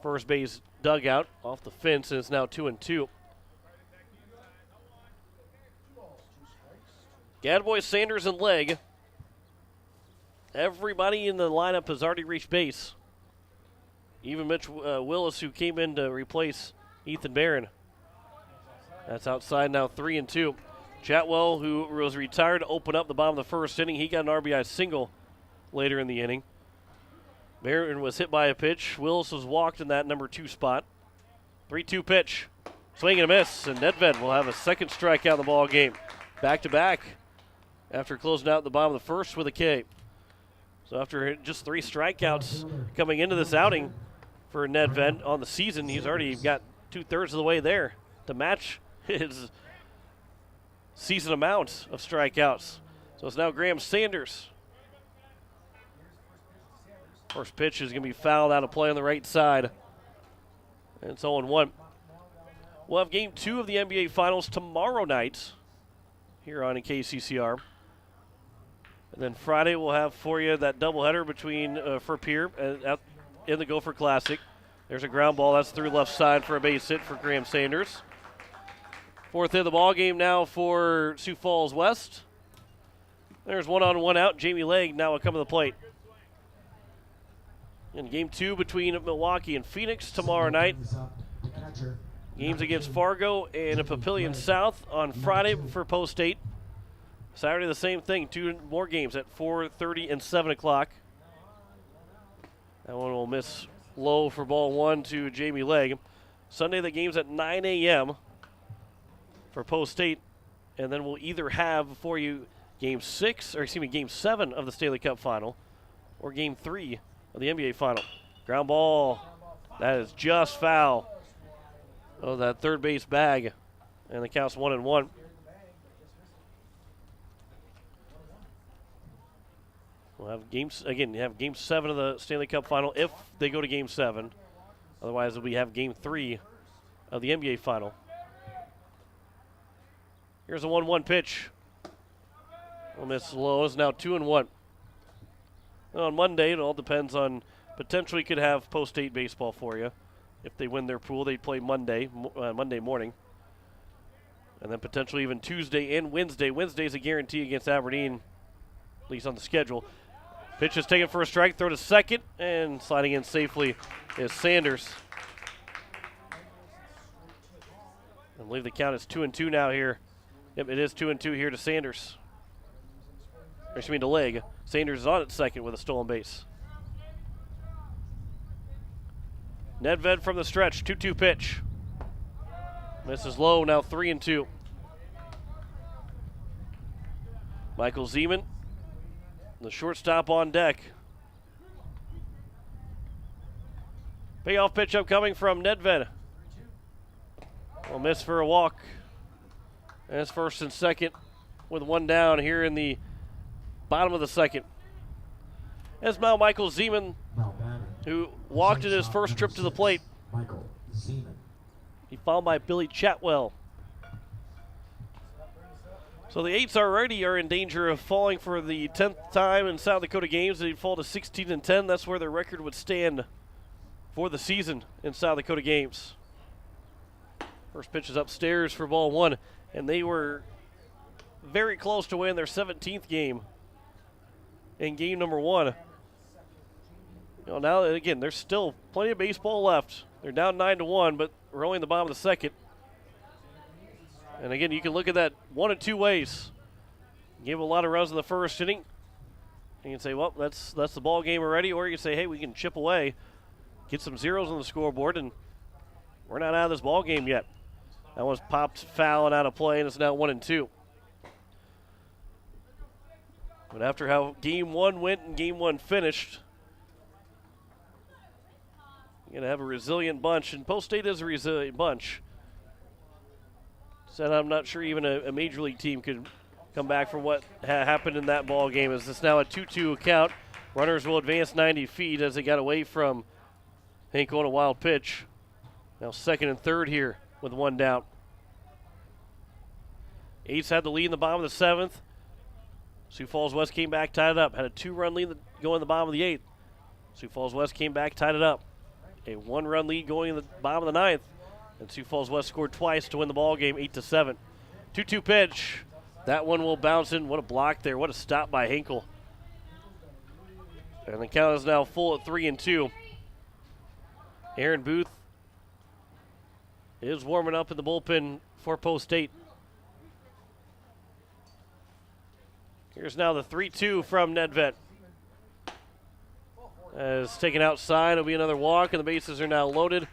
first base dugout off the fence, and it's now 2-2. Gadbois, Sanders, and Leg. Everybody in the lineup has already reached base. Even Mitch Willis, who came in to replace Ethan Barron. That's outside now, 3-2. Chatwell, who was retired to open up the bottom of the first inning, he got an RBI single later in the inning. Barron was hit by a pitch. Willis was walked in that number 2 spot. 3-2 pitch. Swing and a miss, and Nedved will have a second strikeout in the ball game. Back-to-back after closing out the bottom of the first with a K. So after just 3 strikeouts coming into this outing for Nedved on the season, he's already got 2/3 of the way there to match his season amount of strikeouts. So it's now Graham Sanders. First pitch is going to be fouled out of play on the right side. And it's 0-1. We'll have Game 2 of the NBA Finals tomorrow night here on KCCR. And then Friday we'll have for you that doubleheader between for Pierre in the Gopher Classic. There's a ground ball. That's through left side for a base hit for Graham Sanders. Fourth hit of the ball game now for Sioux Falls West. There's 1 on 1 out. Jamie Legg now will come to the plate. In Game 2 between Milwaukee and Phoenix tomorrow night. Games against Fargo and Papillion South on Friday for Post 8. Saturday the same thing. 2 more games at 4:30 and 7 o'clock. That one will miss low for ball 1 to Jamie Legg. Sunday the game's at 9 a.m. for Post 8. And then we'll either have for you Game 7 of the Stanley Cup Final or Game 3 of the NBA Final. Ground ball. That is just foul. Oh, that third base bag. And the count's 1-1. We'll have games again. You have Game 7 of the Stanley Cup Final if they go to Game 7. Otherwise, we have Game 3 of the NBA Final. Here's a 1-1 pitch. We'll miss low. It's now 2-1. On Monday, it all depends on potentially could have Post 8 baseball for you. If they win their pool, they'd play Monday morning. And then potentially even Tuesday and Wednesday. Wednesday's a guarantee against Aberdeen, at least on the schedule. Pitch is taken for a strike, throw to second, and sliding in safely is Sanders. I believe the count is 2-2 now here. Yep, it is 2-2 here to Sanders. To Legg. Sanders is on at second with a stolen base. Nedved from the stretch, 2-2 pitch. Misses low, now 3-2. Michael Zeman, the shortstop on deck. Payoff pitch upcoming from Nedved. Will miss for a walk. And it's first and second with one down here in the bottom of the second. As now Michael Zeman, who walked in his first trip to the plate. Michael Zeman. He followed by Billy Chatwell. So the Eights already are in danger of falling for the 10th time in South Dakota games. They'd fall to 16-10. That's where their record would stand for the season in South Dakota games. First pitch is upstairs for ball one, and they were very close to winning their 17th game in game number one. You know, now, again, there's still plenty of baseball left. They're down 9-1, but we're only in the bottom of the second. And again, you can look at that one of two ways. Give a lot of runs in the first inning. You can say, well, that's the ball game already, or you can say, hey, we can chip away, get some zeros on the scoreboard, and we're not out of this ball game yet. That one's popped foul and out of play, and it's now 1-2. But after how game one went and game one finished, you're going to have a resilient bunch, and Post State is a resilient bunch. Said I'm not sure even a major league team could come back from what happened in that ball game. As it's now a 2-2 count. Runners will advance 90 feet as they got away from Hinkle on a wild pitch. Now second and third here with one down. Eights had the lead in the bottom of the seventh. Sioux Falls West came back, tied it up. Had a 2-run lead going in the bottom of the eighth. Sioux Falls West came back, tied it up. A 1-run lead going in the bottom of the ninth. And Sioux Falls West scored twice to win the ball game, 8-7. 2-2 pitch. That one will bounce in. What a block there. What a stop by Hinkle. And the count is now full at 3-2. Aaron Booth is warming up in the bullpen for Post State. Here's now the 3-2 from Nedved. As taken outside, it'll be another walk, and the bases are now loaded.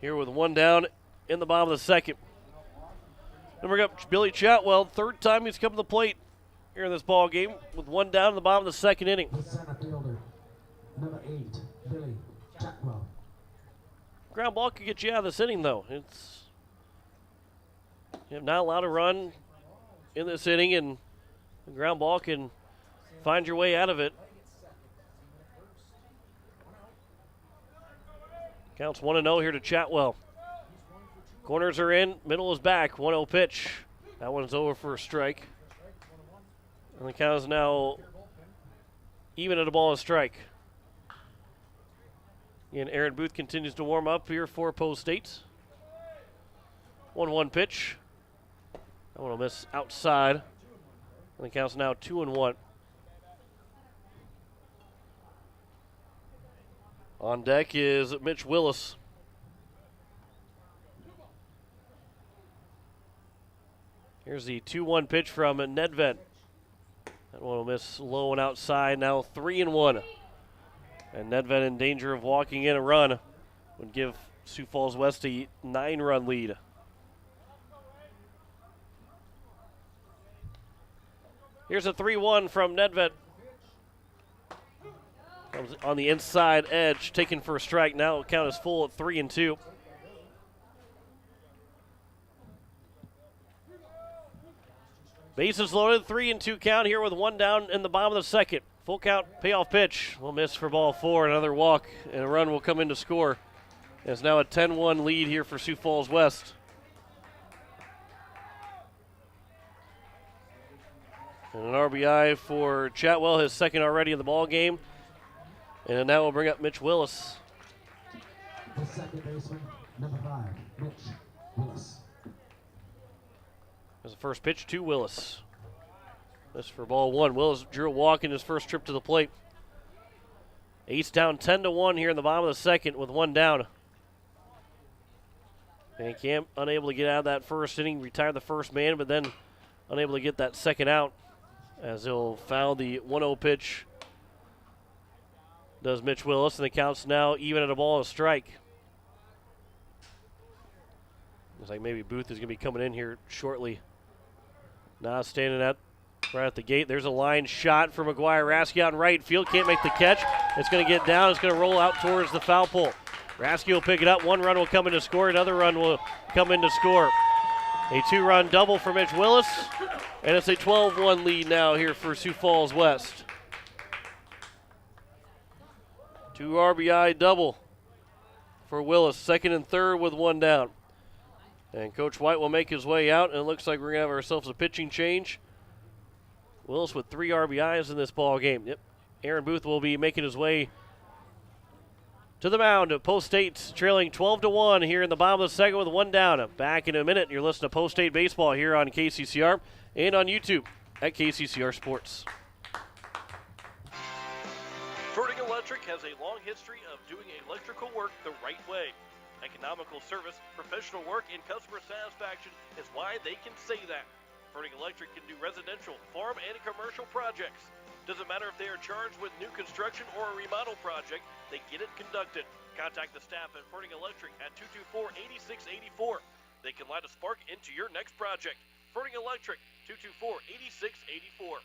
Here with one down in the bottom of the second. Then we got Billy Chatwell, third time he's come to the plate here in this ball game, with one down in the bottom of the second inning. The center fielder, number 8, Billy Chatwell. Ground ball could get you out of this inning, though. You're not allowed to run in this inning, and the ground ball can find your way out of it. Counts 1-0 here to Chatwell. Corners are in, middle is back, 1-0 pitch. That one's over for a strike. And the count is now even at a ball and strike. And Aaron Booth continues to warm up here for Post State. 1-1 pitch. That one will miss outside. And the count's now 2-1. On deck is Mitch Willis. Here's the 2-1 pitch from Nedved. That one will miss low and outside, now 3-1. And Nedved in danger of walking in a run would give Sioux Falls West a 9-run lead. Here's a 3-1 from Nedved. Comes on the inside edge, taken for a strike. Now the count is full at 3-2. Bases loaded, 3-2 count here with one down in the bottom of the second. Full count, payoff pitch. Will miss for ball four. Another walk, and a run will come in to score. It's now a 10-1 lead here for Sioux Falls West. And an RBI for Chatwell, his second already in the ball game. And now we'll bring up Mitch Willis. The second baseman, number 5, Mitch Willis. There's the first pitch to Willis. This for ball one. Willis drew a walk in his first trip to the plate. Eights down 10-1 here in the bottom of the second with one down. And Camp unable to get out of that first inning, retired the first man, but then unable to get that second out as he'll foul the 1-0 pitch. Does Mitch Willis, and the count's now even at a ball and a strike. Looks like maybe Booth is going to be coming in here shortly. Now standing right at the gate. There's a line shot for McGuire. Rasky out in right field. Can't make the catch. It's going to get down. It's going to roll out towards the foul pole. Rasky will pick it up. One run will come in to score. Another run will come in to score. A 2-run double for Mitch Willis. And it's a 12-1 lead now here for Sioux Falls West. 2 RBI double for Willis. Second and third with one down. And Coach White will make his way out, and it looks like we're going to have ourselves a pitching change. Willis with 3 RBIs in this ball game. Yep. Aaron Booth will be making his way to the mound. Post State trailing 12-1 here in the bottom of the second with one down. Back in a minute. You're listening to Post State Baseball here on KCCR and on YouTube at KCCR Sports. Verdict Electric has a long history of doing electrical work the right way. Economical service, professional work, and customer satisfaction is why they can say that. Verdict Electric can do residential, farm, and commercial projects. Doesn't matter if they are charged with new construction or a remodel project, they get it conducted. Contact the staff at Verdict Electric at 224-8684. They can light a spark into your next project. Verdict Electric, 224-8684.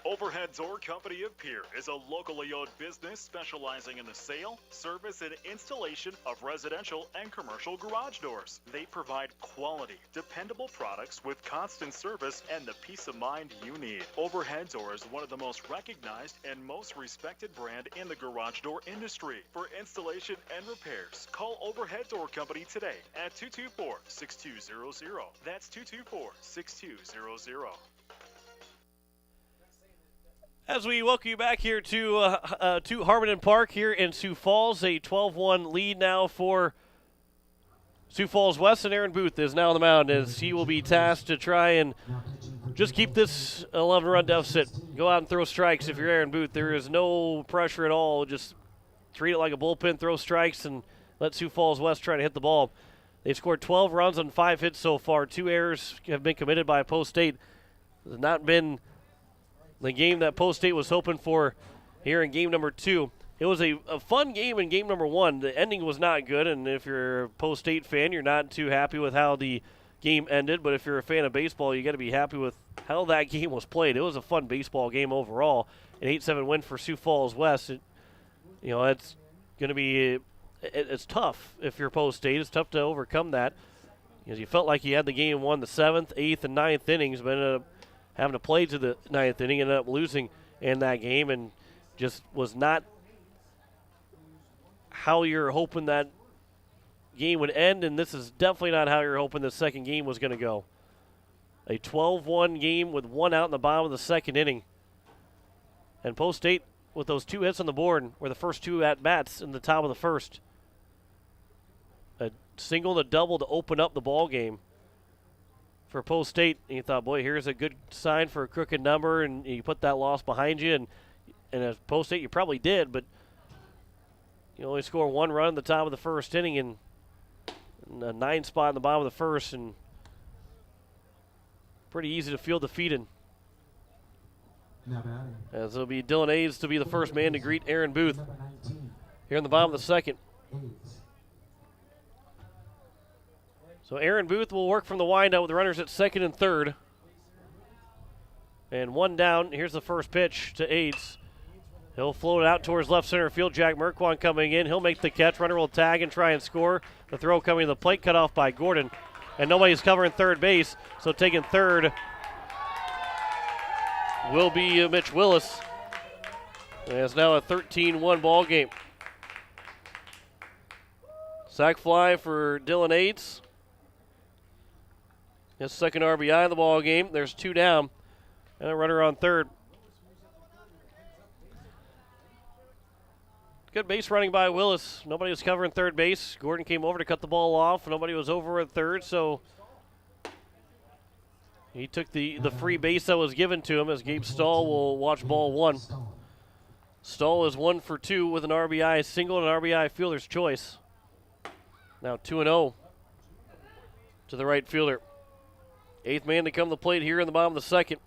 Overhead Door Company of Pierre is a locally owned business specializing in the sale, service, and installation of residential and commercial garage doors. They provide quality, dependable products with constant service and the peace of mind you need. Overhead Door is one of the most recognized and most respected brand in the garage door industry. For installation and repairs, call Overhead Door Company today at 224-6200. That's 224-6200. As we welcome you back here to Harmon Park here in Sioux Falls, a 12-1 lead now for Sioux Falls West, and Aaron Booth is now on the mound as he will be tasked to try and just keep this 11-run deficit. Go out and throw strikes if you're Aaron Booth. There is no pressure at all. Just treat it like a bullpen, throw strikes, and let Sioux Falls West try to hit the ball. They've scored 12 runs on 5 hits so far. 2 errors have been committed by Post State. It has not been the game that Post State was hoping for here in game number 2. It was a fun game in game number 1. The ending was not good, and if you're a Post State fan, you're not too happy with how the game ended. But if you're a fan of baseball, you got to be happy with how that game was played. It was a fun baseball game overall. An 8-7 win for Sioux Falls West. It's going to be it's tough if you're Post State. It's tough to overcome that because you felt like you had the game won the 7th, 8th, and 9th innings, but ended up having to play to the 9th inning, ended up losing in that game, and just was not how you're hoping that game would end, and this is definitely not how you're hoping the second game was going to go. A 12-1 game with 1 out in the bottom of the second inning. And Post State, with those 2 hits on the board, were the first 2 at-bats in the top of the first. A single and a double to open up the ball game for Post State. And you thought, boy, here's a good sign for a crooked number, and you put that loss behind you. And as Post State, you probably did, but you only score 1 run in the top of the first inning and a 9 spot in the bottom of the first, and pretty easy to feel defeated. As it'll be Dylan Ayes to be the first man to greet Aaron Booth here in the bottom of the second. So Aaron Booth will work from the windup with the runners at second and third. And 1 down. Here's the first pitch to Ayes. He'll float it out towards left center field. Jack Merkwan coming in. He'll make the catch. Runner will tag and try and score. The throw coming to the plate, cut off by Gordon. And nobody's covering third base, so taking third will be Mitch Willis. And it's now a 13-1 ball game. Sac fly for Dylan Ayes. His second RBI of the ball game. There's 2 down, and a runner on third. Good base running by Willis. Nobody was covering third base. Gordon came over to cut the ball off. Nobody was over at third, so he took the free base that was given to him as Gabe Stahl will watch ball 1. Stahl is 1 for 2 with an RBI single and an RBI fielder's choice. Now 2-0 to the right fielder. 8th man to come to the plate here in the bottom of the second.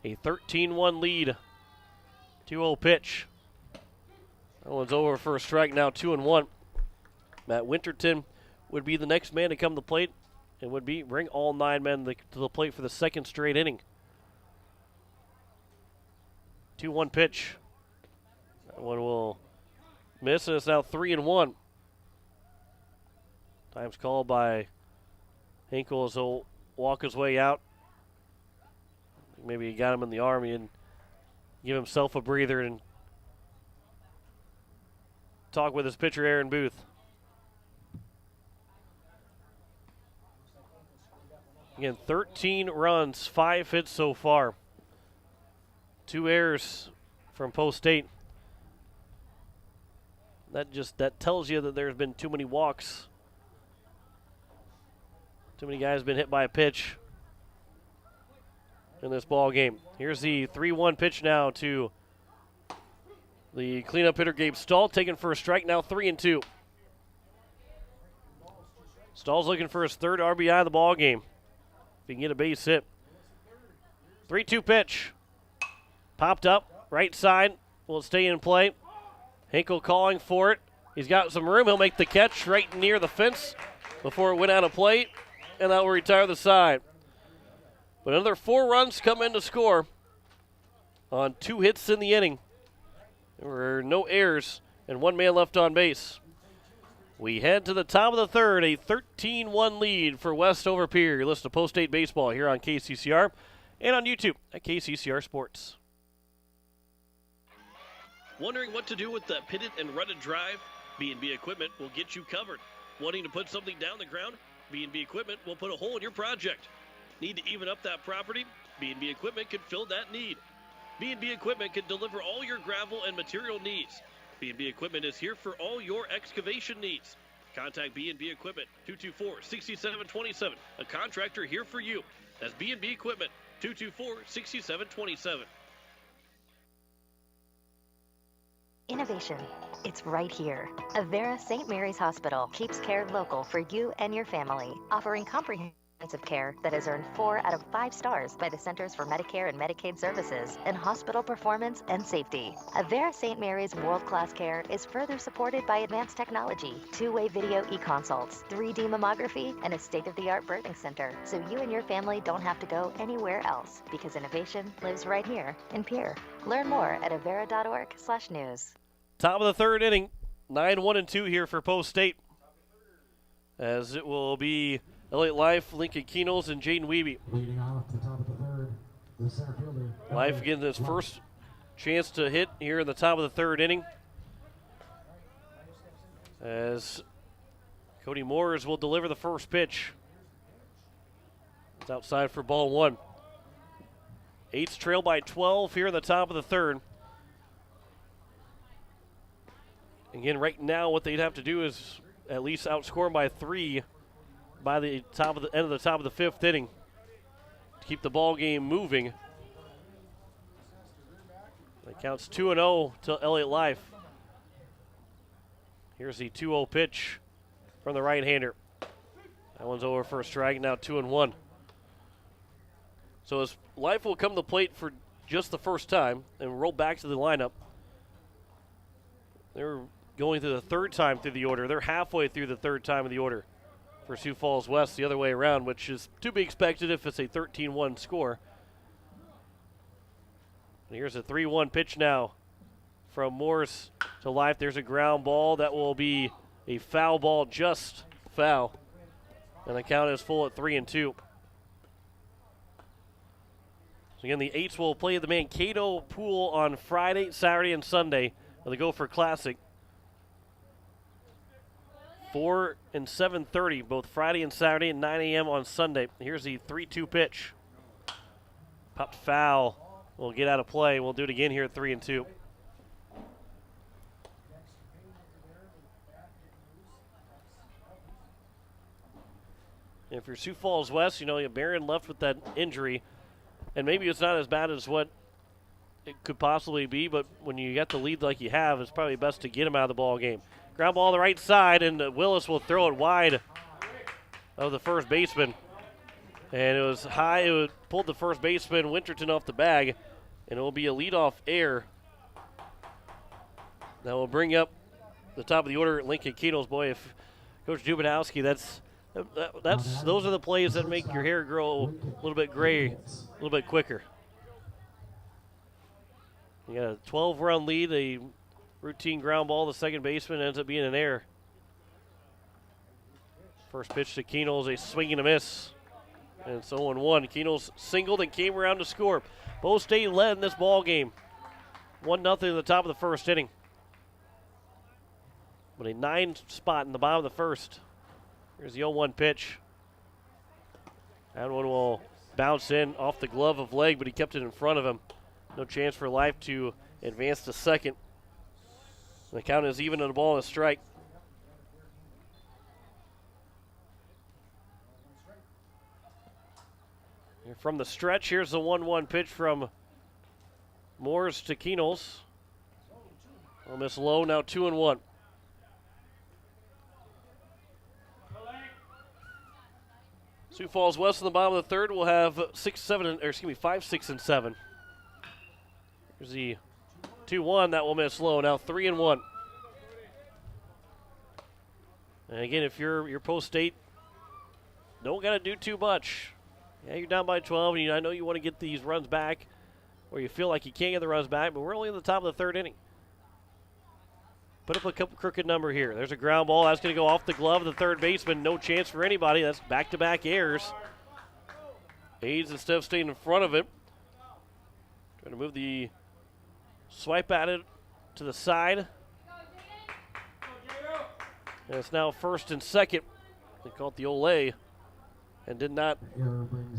A 13-1 lead. 2-0 pitch. That one's over for a strike now, 2-1. Matt Winterton would be the next man to come to the plate and would bring all 9 men to the plate for the second straight inning. 2-1 pitch. That one will miss, and it's now 3-1. Time's called by Hinkle as he'll walk his way out. Maybe he got him in the arm and give himself a breather and talk with his pitcher, Aaron Booth. Again, 13 runs, 5 hits so far. 2 errors from Post State. That tells you that there's been too many walks. Too many guys been hit by a pitch in this ball game. Here's the 3-1 pitch now to the cleanup hitter, Gabe Stahl, taken for a strike, now 3-2. Stahl's looking for his 3rd RBI of the ball game. If he can get a base hit. 3-2 pitch. Popped up, right side, will stay in play. Hinkle calling for it. He's got some room. He'll make the catch right near the fence before it went out of play, and that will retire the side. But another 4 runs come in to score on 2 hits in the inning. There were no errors and 1 man left on base. We head to the top of the 3rd, a 13-1 lead for West over Pierre. You listen to Post State Baseball here on KCCR and on YouTube at KCCR Sports. Wondering what to do with that pitted and rutted drive? B&B Equipment will get you covered. Wanting to put something down the ground? B&B Equipment will put a hole in your project. Need to even up that property? B&B Equipment can fill that need. B&B Equipment can deliver all your gravel and material needs. B&B Equipment is here for all your excavation needs. Contact B&B Equipment, 224-6727. A contractor here for you. That's B&B Equipment, 224-6727. Innovation. It's right here. Avera St. Mary's Hospital keeps care local for you and your family, offering comprehensive care that has earned 4 out of 5 stars by the Centers for Medicare and Medicaid Services in hospital performance and safety. Avera St. Mary's world-class care is further supported by advanced technology, 2-way video e-consults, 3D mammography, and a state-of-the-art birthing center, so you and your family don't have to go anywhere else, because innovation lives right here in Pierre. Learn more at avera.org/news. Top of the 3rd inning, 9-1-2 here for Post State, as it will be Elliott Life, Lincoln Keenels, and Jaden Wiebe. Leading off the top of the 3rd, the center fielder. Life getting his first chance to hit here in the top of the 3rd inning, as Cody Moores will deliver the first pitch. It's outside for ball 1. Eights trail by 12 here in the top of the 3rd. Again, right now, what they'd have to do is at least outscore them by 3 by the end of the top of the 5th inning to keep the ball game moving. That counts 2-0 to Elliott Life. Here's the 2-0 pitch from the right-hander. That one's over for a strike. Now 2-1. So as Life will come to the plate for just the first time and roll back to the lineup. They're going through the 3rd time through the order. They're halfway through the 3rd time of the order for Sioux Falls West, the other way around, which is to be expected if it's a 13-1 score. And here's a 3-1 pitch now from Morse to Life. There's a ground ball. That will be a foul ball, just foul. And the count is full at 3-2. So again, the Eights will play the Mankato Pool on Friday, Saturday, and Sunday of the Gopher Classic. 4 and 7:30, both Friday and Saturday, and 9 a.m. on Sunday. Here's the 3-2 pitch. Popped foul. We'll get out of play. We'll do it again here at 3-2. If you're Sioux Falls West, you know, Barron left with that injury, and maybe it's not as bad as what it could possibly be, but when you got the lead like you have, it's probably best to get him out of the ball game. Ground ball on the right side, and Willis will throw it wide of the first baseman. And it was high. It pulled the first baseman, Winterton, off the bag, and it will be a leadoff error That will bring up the top of the order, Lincoln Keenels. Boy, if Coach Dubinowski, those are the plays that make your hair grow a little bit gray, a little bit quicker. You got a 12-run lead, a routine ground ball. The second baseman ends up being an error. First pitch to Keenels, a swing and a miss. And it's 0-1. Keenels singled and came around to score. Bo State led in this ball game. 1-0 in the top of the first inning. But a 9 spot in the bottom of the first. Here's the 0-1 pitch. That one will bounce in off the glove of leg, but he kept it in front of him. No chance for life to advance to second. The count is even on a ball and a strike. From the stretch, here's the 1-1 pitch from Moores to Keenels. Will miss low, now 2-1. Sioux Falls West in the bottom of the third will have 5, 6, and 7. Here's the 2-1, that will miss low, now 3-1. And again, if you're Post State, don't got to do too much. Yeah, you're down by 12, and I know you want to get these runs back, or you feel like you can't get the runs back, but we're only in the top of the third inning. Put up a couple crooked number here. There's a ground ball. That's going to go off the glove of the third baseman. No chance for anybody. That's back-to-back errors. Aids instead of staying in front of it. Trying to move the swipe at it to the side. And it's now first and second. They call it the Olay. And did not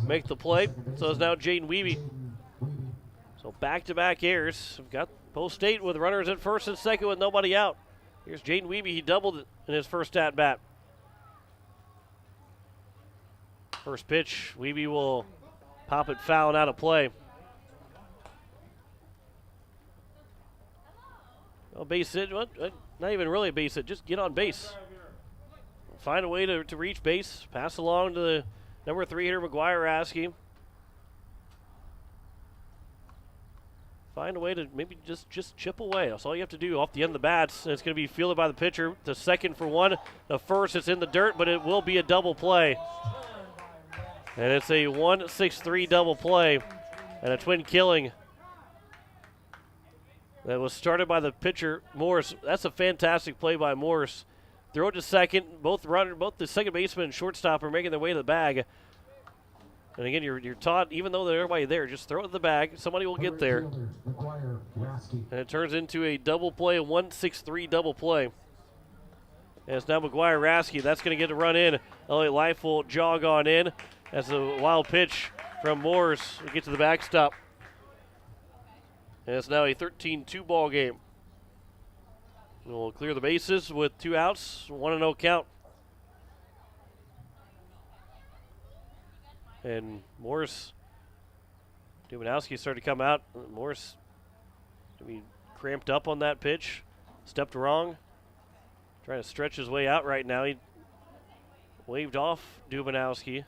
make the play. So it's now Jaden Weeby. So back-to-back errors. We've got Post State with runners at first and second with nobody out. Here's Jaden Weeby. He doubled it in his first at-bat. First pitch, Weeby will pop it foul and out of play. Well, base hit, not even really a base hit, just get on base. Find a way to reach base. Pass along to the number 3 hitter, McGuire Raskey. Find a way to maybe just chip away. That's all you have to do off the end of the bats. And it's going to be fielded by the pitcher. The second for one. The first, it's in the dirt, but it will be a double play. And it's a 1-6-3 double play and a twin killing. That was started by the pitcher, Morris. That's a fantastic play by Morris. Throw it to second. Both the second baseman and shortstop are making their way to the bag. And again, you're taught, even though there's everybody there, just throw it in the bag. Somebody will get there. And it turns into a double play, a 1-6-3 double play. And it's now McGuire Raskey. That's going to get a run in. Elliott Life will jog on in. That's a wild pitch from Moores to get to the backstop. And it's now a 13-2 ball game. We'll clear the bases with 2 outs, 1-0 count. And Morris, Dubinowski started to come out. Morris cramped up on that pitch, stepped wrong, trying to stretch his way out right now. He waved off Dubinowski.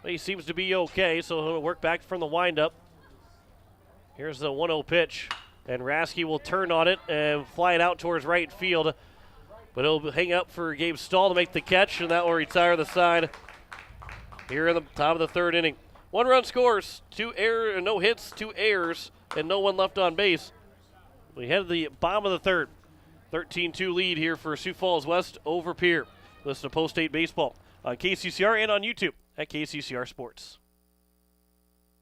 But he seems to be okay, so he'll work back from the windup. Here's the 1-0 pitch, and Raskey will turn on it and fly it out towards right field. But he'll hang up for Gabe Stahl to make the catch, and that will retire the side here in the top of the third inning. 1 run scores, no hits, 2 errors, and no one left on base. We head to the bottom of the third. 13-2 lead here for Sioux Falls West over Pierre. Listen to Post State Baseball on KCCR and on YouTube at KCCR Sports.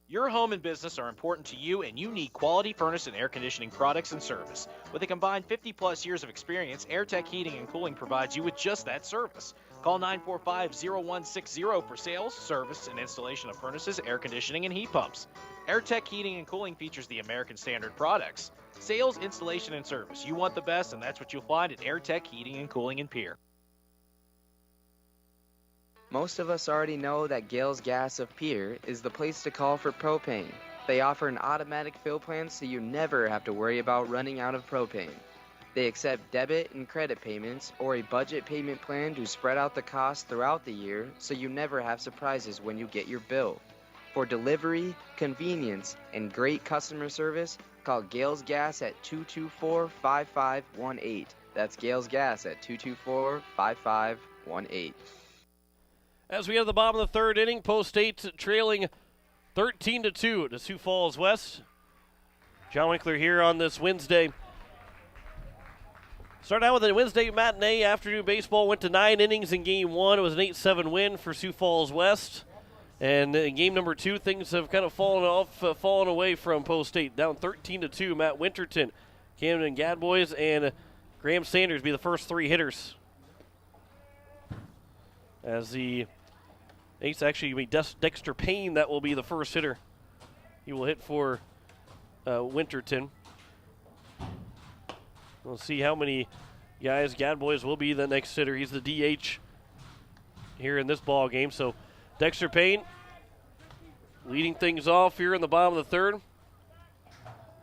Your home and business are important to you, and you need quality furnace and air conditioning products and service. With a combined 50-plus years of experience, AirTech Heating and Cooling provides you with just that service. Call 945-0160 for sales, service, and installation of furnaces, air conditioning, and heat pumps. AirTech Heating and Cooling features the American Standard products. Sales, installation, and service. You want the best, and that's what you'll find at AirTech Heating and Cooling in Pierre. Most of us already know that Gales Gas of Pierre is the place to call for propane. They offer an automatic fill plan so you never have to worry about running out of propane. They accept debit and credit payments or a budget payment plan to spread out the cost throughout the year so you never have surprises when you get your bill. For delivery, convenience, and great customer service, call Gales Gas at 224-5518. That's Gales Gas at 224-5518. As we have the bottom of the third inning, Post State trailing 13-2 to Sioux Falls West. John Winkler here on this Wednesday. Started out with a Wednesday matinee. Afternoon baseball went to 9 innings in game 1. It was an 8-7 win for Sioux Falls West. And in game number 2, things have kind of fallen away from Post State. Down 13-2. Matt Winterton, Camden Gadboys, and Graham Sanders be the first 3 hitters. As the ace actually be Dexter Payne that will be the first hitter. He will hit for Winterton. We'll see how many guys Gadboys will be the next hitter. He's the DH here in this ball game. So Dexter Payne leading things off here in the bottom of the third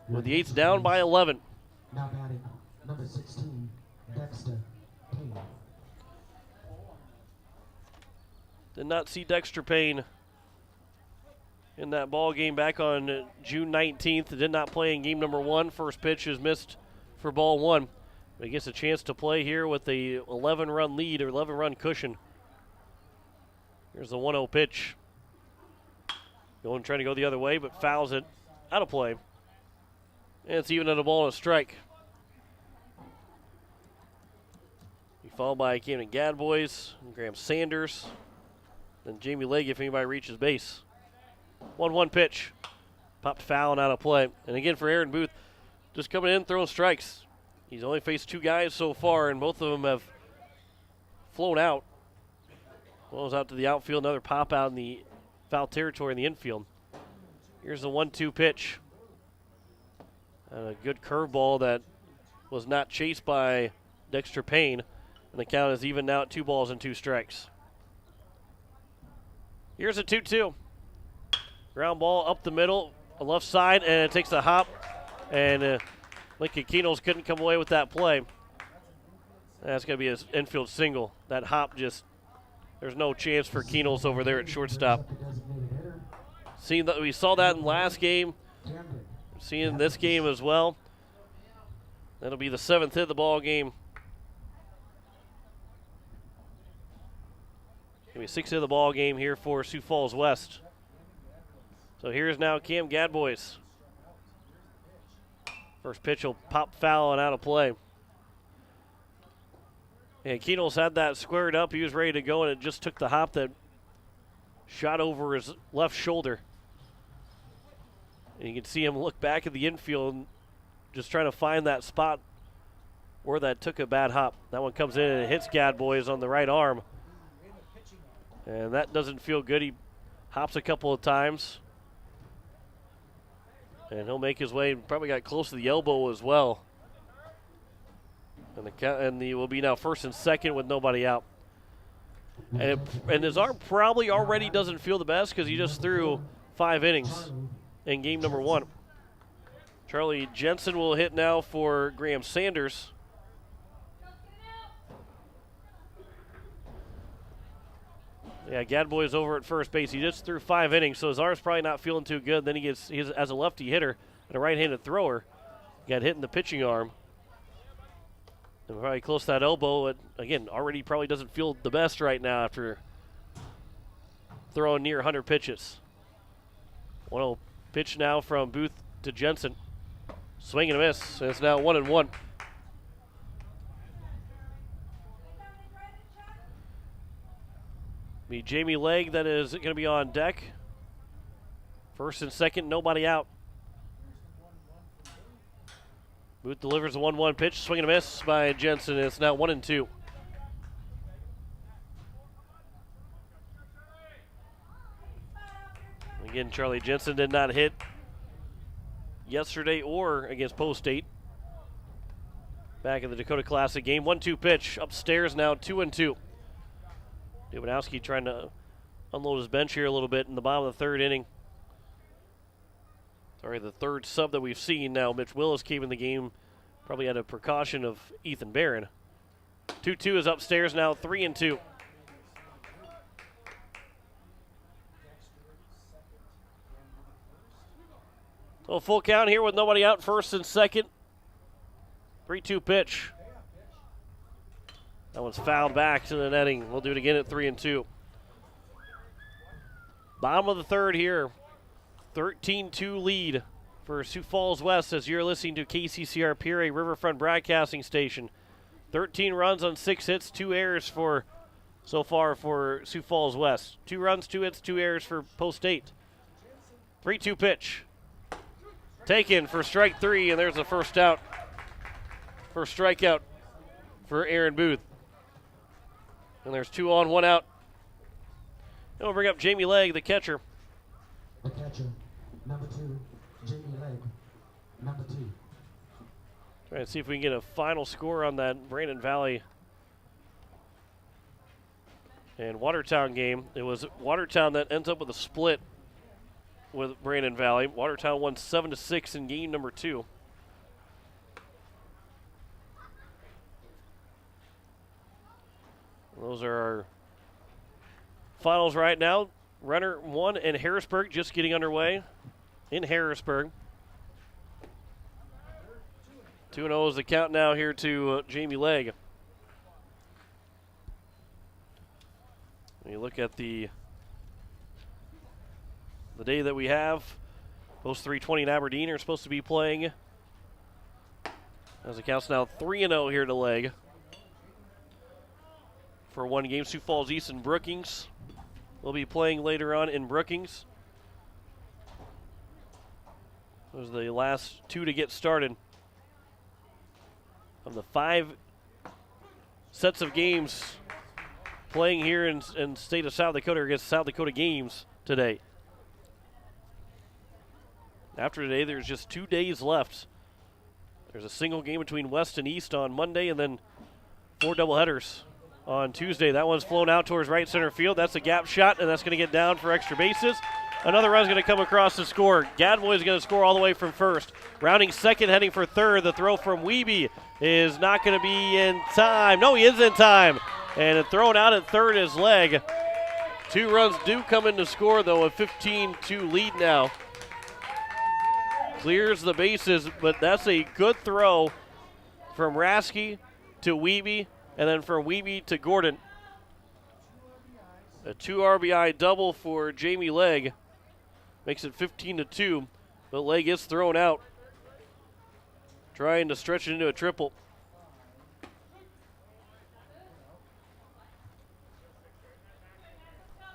with the Eights down by 11. Now batting number 16, Dexter Payne. Did not see Dexter Payne in that ball game back on June 19th. Did not play in game number 1. First pitch is missed for ball 1. But he gets a chance to play here with a 11-run lead or 11-run cushion. Here's the 1-0 pitch. Trying to go the other way, but fouls it out of play. And it's even at a ball and a strike. He followed by Camden Gadboys, Graham Sanders, then Jamie Legg if anybody reaches base. 1-1 pitch. Popped foul and out of play. And again for Aaron Booth, just coming in throwing strikes. He's only faced 2 guys so far, and both of them have flown out. One was out to the outfield, another pop out in the foul territory in the infield. Here's the 1-2 pitch. And a good curveball that was not chased by Dexter Payne. And the count is even now at 2 balls and 2 strikes. Here's a 2-2. Ground ball up the middle, left side, and it takes a hop. And Lincoln Keenels couldn't come away with that play. That's going to be an infield single. That hop just, there's no chance for Keenels over there at shortstop. We saw that in the last game. Seeing this game as well. That'll be the 7th hit of the ball game. Gonna be 6th hit of the ball game here for Sioux Falls West. So here's now Cam Gadboys. First pitch will pop foul and out of play. And Keenels had that squared up. He was ready to go, and it just took the hop that shot over his left shoulder. And you can see him look back at the infield, just trying to find that spot where that took a bad hop. That one comes in and it hits Gadboys on the right arm. And that doesn't feel good. He hops a couple of times. And he'll make his way, probably got close to the elbow as well. And he will be now first and second with nobody out. And his arm probably already doesn't feel the best because he just threw 5 innings in game number 1. Charlie Jensen will hit now for Graham Sanders. Yeah, Gadboy's over at first base. He just threw 5 innings, so his arm's probably not feeling too good. Then he's as a lefty hitter and a right-handed thrower, got hit in the pitching arm. And probably close to that elbow. It, again, already probably doesn't feel the best right now after throwing near 100 pitches. 1-0 pitch now from Booth to Jensen. Swing and a miss. And it's now 1-1. Be Jamie Legg that is going to be on deck. First and second, nobody out. Booth delivers a 1-1 pitch, swing and a miss by Jensen. It's now 1-2. Again, Charlie Jensen did not hit yesterday or against Post State. Back in the Dakota Classic game. 1-2 pitch upstairs now 2-2. Davidowski trying to unload his bench here a little bit in the bottom of the third inning. Sorry, the third sub that we've seen now. Mitch Willis came in the game, probably at a precaution of Ethan Barron. 2-2 is upstairs now, 3-2. So full count here with nobody out, first and second. 3-2 pitch. That one's fouled back to the netting. We'll do it again at 3-2. Bottom of the third here. 13-2 lead for Sioux Falls West as you're listening to KCCR Pierre Riverfront Broadcasting Station. 13 runs on 6 hits, 2 errors so far for Sioux Falls West. 2 runs, 2 hits, 2 errors for Post State. 3-2 pitch. Taken for strike 3, and there's the first out. First strikeout for Aaron Booth. And there's 2 on, 1 out. And we'll bring up Jamie Legg, the catcher. The catcher, number 2, Jamie Legg, number 2. Trying to see if we can get a final score on that Brandon Valley and Watertown game. It was Watertown that ends up with a split with Brandon Valley. Watertown won 7-6 in game number 2. Those are our finals right now. Renner 1 and Harrisburg just getting underway in Harrisburg. 2-0 is the count now here to Jamie Legg. When you look at the day that we have, Post 320 and Aberdeen are supposed to be playing. As it counts now 3-0 here to Legg. For one game, Sioux Falls East and Brookings will be playing later on in Brookings. Those are the last 2 to get started. Of the 5 sets of games playing here in state of South Dakota against South Dakota games today. After today, there's just 2 days left. There's a single game between West and East on Monday, and then 4 doubleheaders on Tuesday. That one's flown out towards right center field. That's a gap shot, and that's going to get down for extra bases. Another run's going to come across to score. Gadboy's going to score all the way from first. Rounding second, heading for third. The throw from Wiebe is not going to be in time. No, he is in time. And thrown out at third is Legg. 2 runs do come in to score, though, a 15-2 lead now. Clears the bases, but that's a good throw from Rasky to Wiebe, and then from Wiebe to Gordon. A 2 RBI double for Jamie Legg. Makes it 15-2, but Legg gets thrown out. Trying to stretch it into a triple.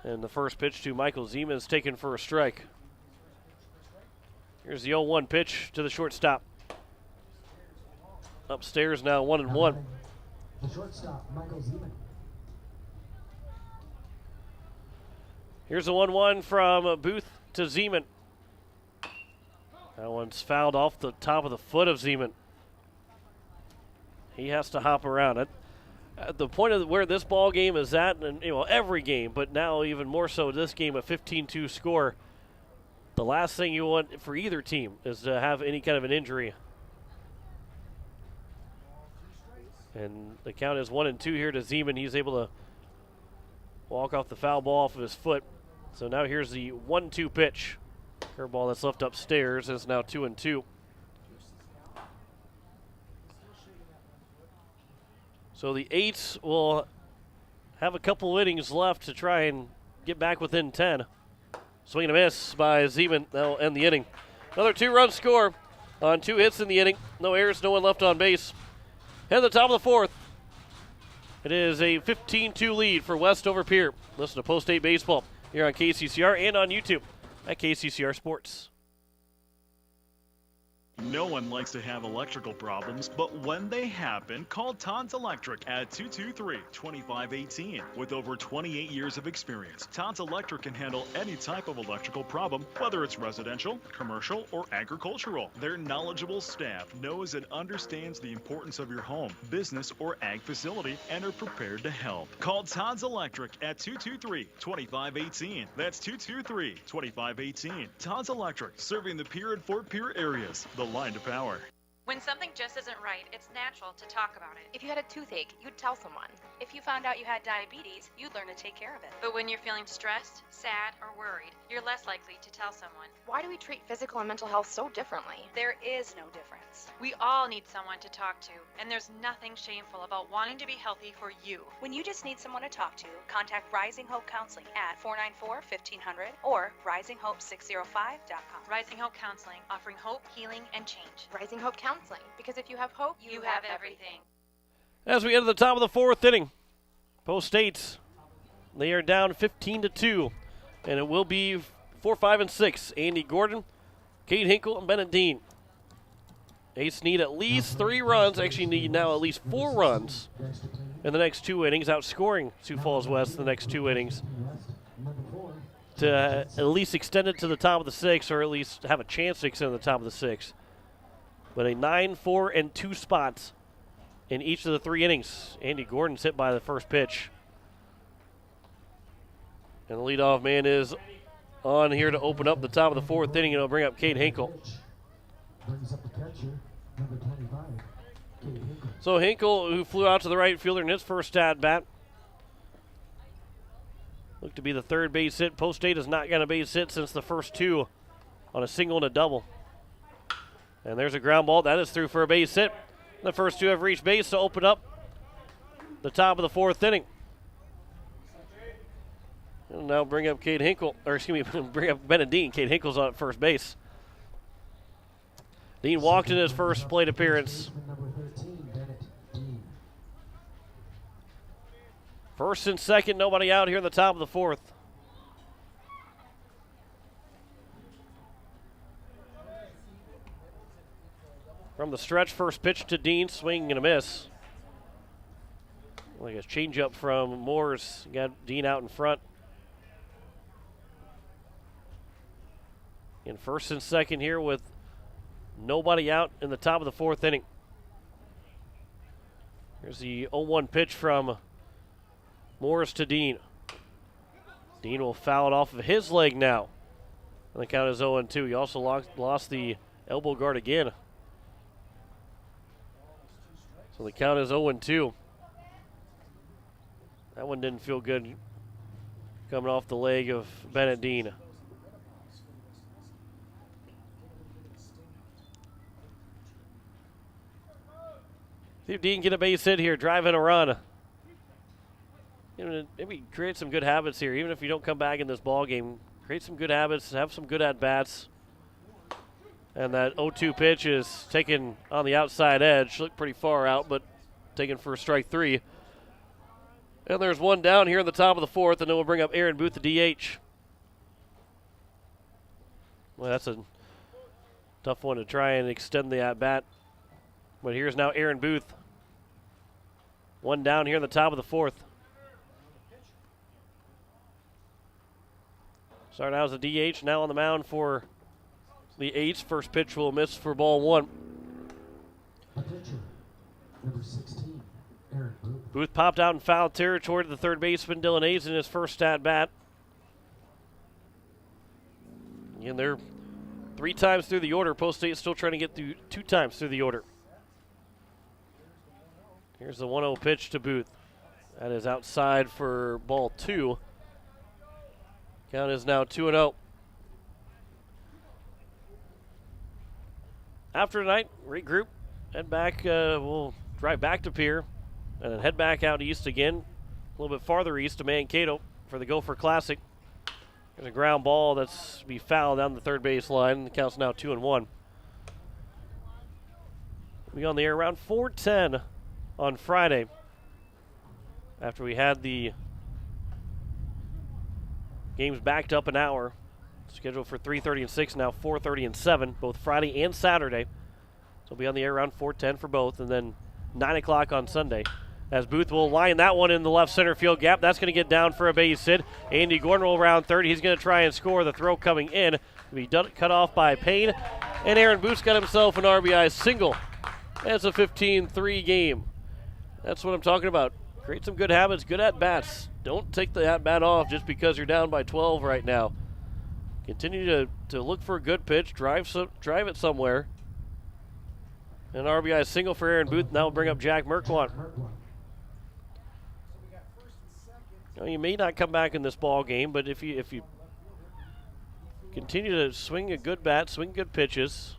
And the first pitch to Michael Zeman is taken for a strike. Here's the 0-1 pitch to the shortstop. Upstairs now 1-1. The shortstop, Michael Zeman. Here's the 1-1 from Booth to Zeman. That one's fouled off the top of the foot of Zeman. He has to hop around it. At the point of where this ball game is at, and every game, but now even more so this game, a 15-2 score. The last thing you want for either team is to have any kind of an injury. And the count is 1-2 here to Zeman. He's able to walk off the foul ball off of his foot. So now here's the 1-2 pitch. Curveball that's left upstairs is now 2-2. So the Eights will have a couple innings left to try and get back within 10. Swing and a miss by Zeman. That'll end the inning. Another 2-run score on 2 hits in the inning. No errors, no one left on base. Head to the top of the 4th. It is a 15-2 lead for West over Pierre. Listen to Post 8 Baseball here on KCCR and on YouTube at KCCR Sports. No one likes to have electrical problems, but when they happen, call Todd's Electric at 223-2518. With over 28 years of experience, Todd's Electric can handle any type of electrical problem, whether it's residential, commercial, or agricultural. Their knowledgeable staff knows and understands the importance of your home, business, or ag facility and are prepared to help. Call Todd's Electric at 223-2518. That's 223-2518. Todd's Electric, serving the Pierre and Fort Pierre areas. The line to power. When something just isn't right, it's natural to talk about it. If you had a toothache, you'd tell someone. If you found out you had diabetes, you'd learn to take care of it. But when you're feeling stressed, sad, or worried, you're less likely to tell someone. Why do we treat physical and mental health so differently? There is no difference. We all need someone to talk to, and there's nothing shameful about wanting to be healthy for you. When you just need someone to talk to, contact Rising Hope Counseling at 494-1500 or risinghope605.com. Rising Hope Counseling, offering hope, healing, and change. Rising Hope Counseling, because if you have hope, you have everything. As we enter the top of the fourth inning, Post States, they are down 15-2, and it will be 4, 5, and 6. Andy Gordon, Kate Hinkle, and Bennett Dean. Ace need at least 3 runs, actually need now at least 4 runs in the next 2 innings, outscoring Sioux Falls West in the next 2 innings to at least extend it to the top of the 6, or at least have a chance to extend to the top of the 6. But a 9, 4, and 2 spots in each of the 3 innings. Andy Gordon's hit by the first pitch. And the leadoff man is on here to open up the top of the 4th inning, and it'll bring up Kate Hinkle. Brings up the catcher, number 25, Kate Hinkle. So Hinkle, who flew out to the right fielder in his first at bat, looked to be the third base hit. Post State has not got a base hit since the first 2 on a single and a double. And there's a ground ball. That is through for a base hit. The first 2 have reached base to open up the top of the 4th inning. And now bring up Kate Hinkle, or excuse me, bring up Bennett Dean. Kate Hinkle's on at first base. Dean walked in his first plate appearance. Number 13, Bennett Dean. First and second, nobody out here in the top of the 4th. From the stretch, first pitch to Dean, swing and a miss. Like a changeup from Moores, got Dean out in front. In first and second here with nobody out in the top of the 4th inning. Here's the 0-1 pitch from Morris to Dean. Dean will foul it off of his leg now. And the count is 0-2. He also lost the elbow guard again. So the count is 0-2. That one didn't feel good coming off the leg of Bennett Dean. See if Dean can get a base hit here, driving a run. Maybe create some good habits here, even if you don't come back in this ball game. Create some good habits, have some good at-bats. And that 0-2 pitch is taken on the outside edge. Looked pretty far out, but taken for strike 3. And there's one down here in the top of the 4th, and then we'll bring up Aaron Booth, the DH. Well, that's a tough one to try and extend the at-bat. But here's now Aaron Booth. One down here in the top of the 4th. Started out as a DH, now on the mound for the A's. First pitch will miss for ball 1. The pitcher, number 16, Aaron Booth. Booth popped out in foul territory to the third baseman, Dylan Hayes, in his first at-bat. And they're 3 times through the order. Post State still trying to get through 2 times through the order. Here's the 1-0 pitch to Booth. That is outside for ball 2. Count is now 2-0. After tonight, regroup, head back. We'll drive back to Pierre and then head back out east again, a little bit farther east to Mankato for the Gopher Classic. There's a ground ball that's to be fouled down the third base line. The count's now 2-1. We'll be on the air around 4:10 on Friday after we had the games backed up an hour. Scheduled for 3:30 and 6, now 4:30 and 7, both Friday and Saturday. So we'll be on the air around 4:10 for both, and then 9 o'clock on Sunday. As Booth will line that one in the left center field gap. That's going to get down for a base hit. Andy Gordon will round third. He's going to try and score. The throw coming in. Will be cut off by Payne. And Aaron Booth's got himself an RBI single. That's a 15-3 game. That's what I'm talking about. Create some good habits, good at-bats. Don't take the at-bat off just because you're down by 12 right now. Continue to look for a good pitch, drive it somewhere. An RBI single for Aaron Booth. Now we'll bring up Jack Merkwant. You may not come back in this ball game, but if you continue to swing a good bat, swing good pitches.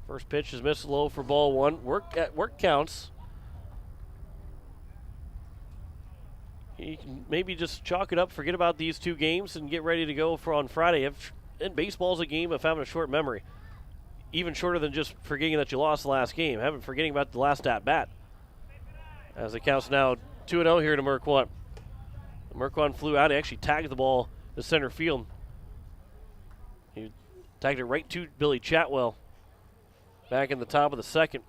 First pitch is missed low for ball one. Work counts. You can maybe just chalk it up, forget about these two games, and get ready to go for on Friday. And baseball's a game of having a short memory. Even shorter than just forgetting that you lost the last game. Forgetting about the last at-bat. As it counts now 2-0 here to Merkwant. Merkwant flew out. He actually tagged the ball to center field. He tagged it right to Billy Chatwell. Back in the top of the second.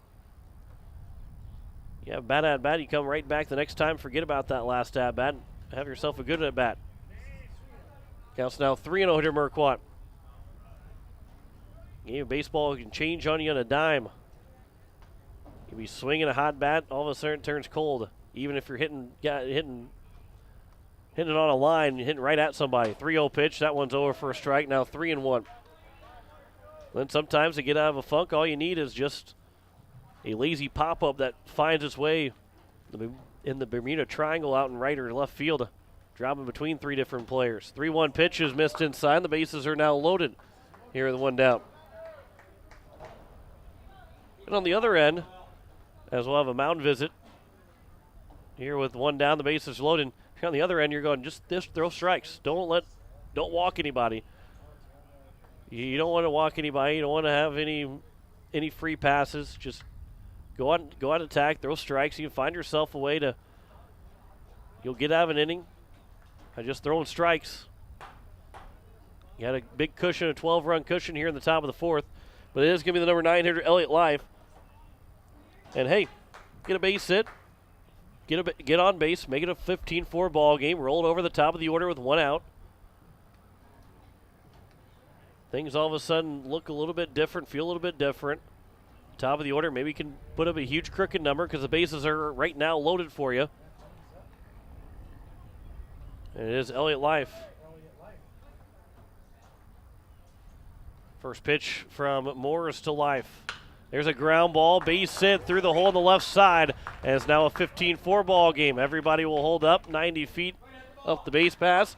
Yeah, bat at bat. You come right back the next time. Forget about that last at bat. Have yourself a good at bat. Counts now 3-0 here, Merkwant. Game of baseball can change on you on a dime. You be swinging a hot bat, all of a sudden it turns cold. Even if you're hitting it on a line, you're hitting right at somebody. 3-0 pitch. That one's over for a strike. Now 3-1. Then sometimes to get out of a funk, all you need is just a lazy pop-up that finds its way in the Bermuda Triangle out in right or left field, dropping between three different players. 3-1 pitch is missed inside. The bases are now loaded here, the one down. And on the other end, as we'll have a mound visit here with one down, the bases loaded. On the other end, you're going just throw strikes. Don't walk anybody. You don't want to walk anybody. You don't want to have any free passes. Just go out attack, throw strikes. You find yourself a way you'll get out of an inning by just throwing strikes. You had a big cushion, a 12-run cushion here in the top of the fourth, but it is going to be the number 9 hitter, Elliott Life. And hey, get a base hit, get on base, make it a 15-4 ball game. Roll it over the top of the order with one out. Things all of a sudden look a little bit different, feel a little bit different. Top of the order, maybe you can put up a huge crooked number because the bases are right now loaded for you. And it is Elliott Life. First pitch from Morris to Life. There's a ground ball, base hit through the hole on the left side, and it's now a 15-4 ball game. Everybody will hold up 90 feet up the base pass.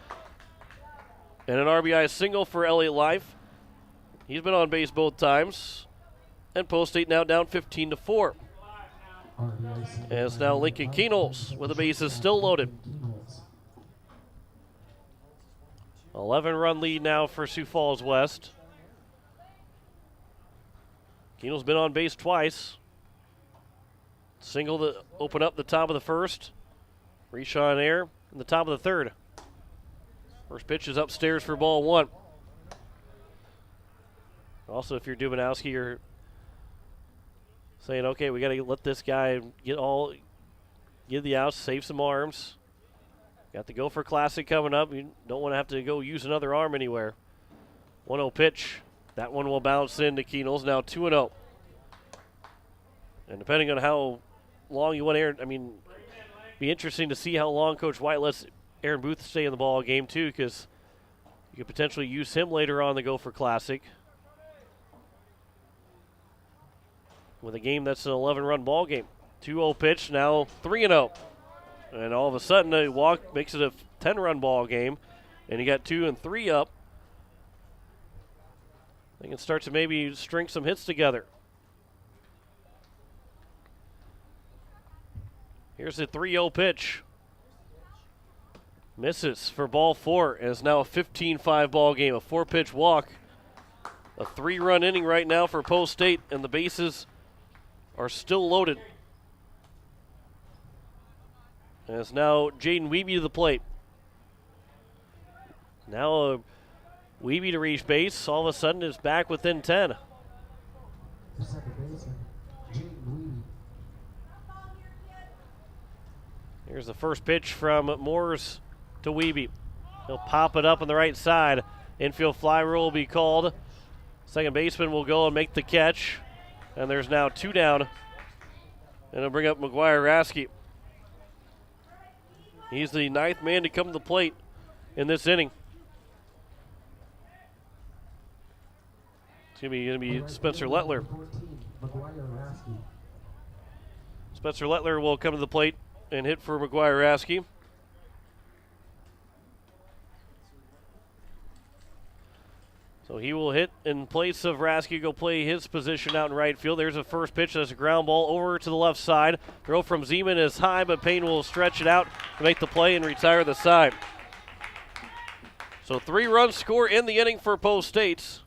And an RBI single for Elliott Life. He's been on base both times. And Post State now down 15-4. And it's now Lincoln Keenholz with the bases still loaded. 11-run lead now for Sioux Falls West. Keenholz been on base twice. Single to open up the top of the first. Reshawn Air in the top of the third. First pitch is upstairs for ball one. Also, if you're Dubinowski, you're saying, okay, we got to let this guy get the outs, save some arms. Got the Gopher Classic coming up. You don't want to have to go use another arm anywhere. 1-0 pitch. That one will bounce into Keenholz. Now 2-0. And depending on how long you want Aaron, be interesting to see how long Coach White lets Aaron Booth stay in the ball game too, because you could potentially use him later on the Gopher Classic. With a game that's an 11-run ball game. 2-0 pitch, now 3-0. And all of a sudden, a walk makes it a 10-run ball game. And you got 2 and 3 up. They can start to maybe string some hits together. Here's the 3-0 pitch. Misses for ball 4. And it's now a 15-5 ball game. A 4-pitch walk. A 3-run inning right now for Post State. And the bases are still loaded. And it's now Jaden Wiebe to the plate. Now Wiebe to reach base. All of a sudden is back within 10. Here's the first pitch from Moores to Wiebe. He'll pop it up on the right side. Infield fly rule will be called. Second baseman will go and make the catch. And there's now 2 down. And it'll bring up McGuire Rasky. He's the 9th man to come to the plate in this inning. It's going to be Spencer Lettler. Spencer Lettler will come to the plate and hit for McGuire-Raskey. So he will hit in place of Raskey, go play his position out in right field. There's a first pitch. That's a ground ball over to the left side. Throw from Zeman is high, but Payne will stretch it out to make the play and retire the side. So 3-run score in the inning for Post States.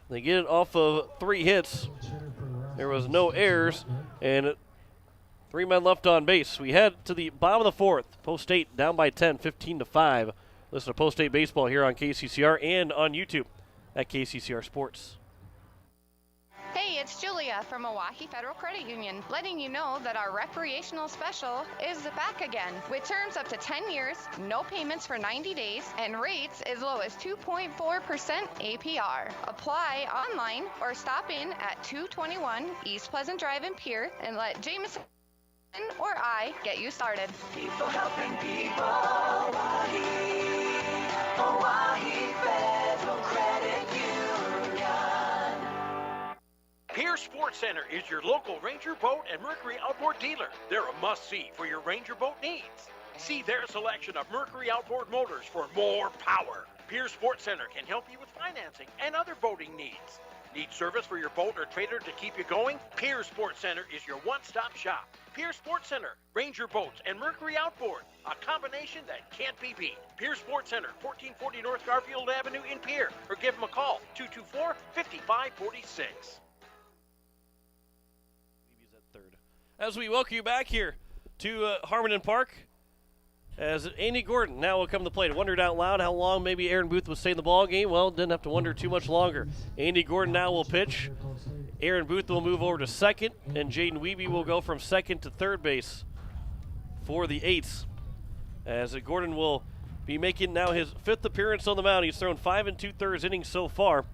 They get it off of 3 hits. There was no errors, and 3 men left on base. We head to the bottom of the 4th. Post State down by 10, 15-5. Listen to Post State Baseball here on KCCR and on YouTube at KCCR Sports. Hey, it's Julia from Milwaukee Federal Credit Union, letting you know that our recreational special is back again, with terms up to 10 years, no payments for 90 days, and rates as low as 2.4% APR. Apply online or stop in at 221 East Pleasant Drive in Pierre and let Jameson or I get you started. People helping people. Hawaii Federal Credit Union. Pierre Sports Center is your local Ranger Boat and Mercury Outboard dealer. They're a must-see for your Ranger boat needs. See their selection of Mercury outboard motors for more power. Pierre Sports Center can help you with financing and other boating needs. Need service for your boat or trailer to keep you going? Pierre Sports Center is your one-stop shop. Pierre Sports Center, Ranger Boats, and Mercury Outboard. A combination that can't be beat. Pierre Sports Center, 1440 North Garfield Avenue in Pierre. Or give them a call, 224-5546. As we welcome you back here to Harmon Park, as Andy Gordon now will come to the plate. I wondered out loud how long maybe Aaron Booth would stay in the ball game. Well, didn't have to wonder too much longer. Andy Gordon now will pitch. Aaron Booth will move over to second, and Jaden Wiebe will go from second to third base for the Eights. As Gordon will be making now his 5th appearance on the mound. He's thrown 5 2/3 innings so far,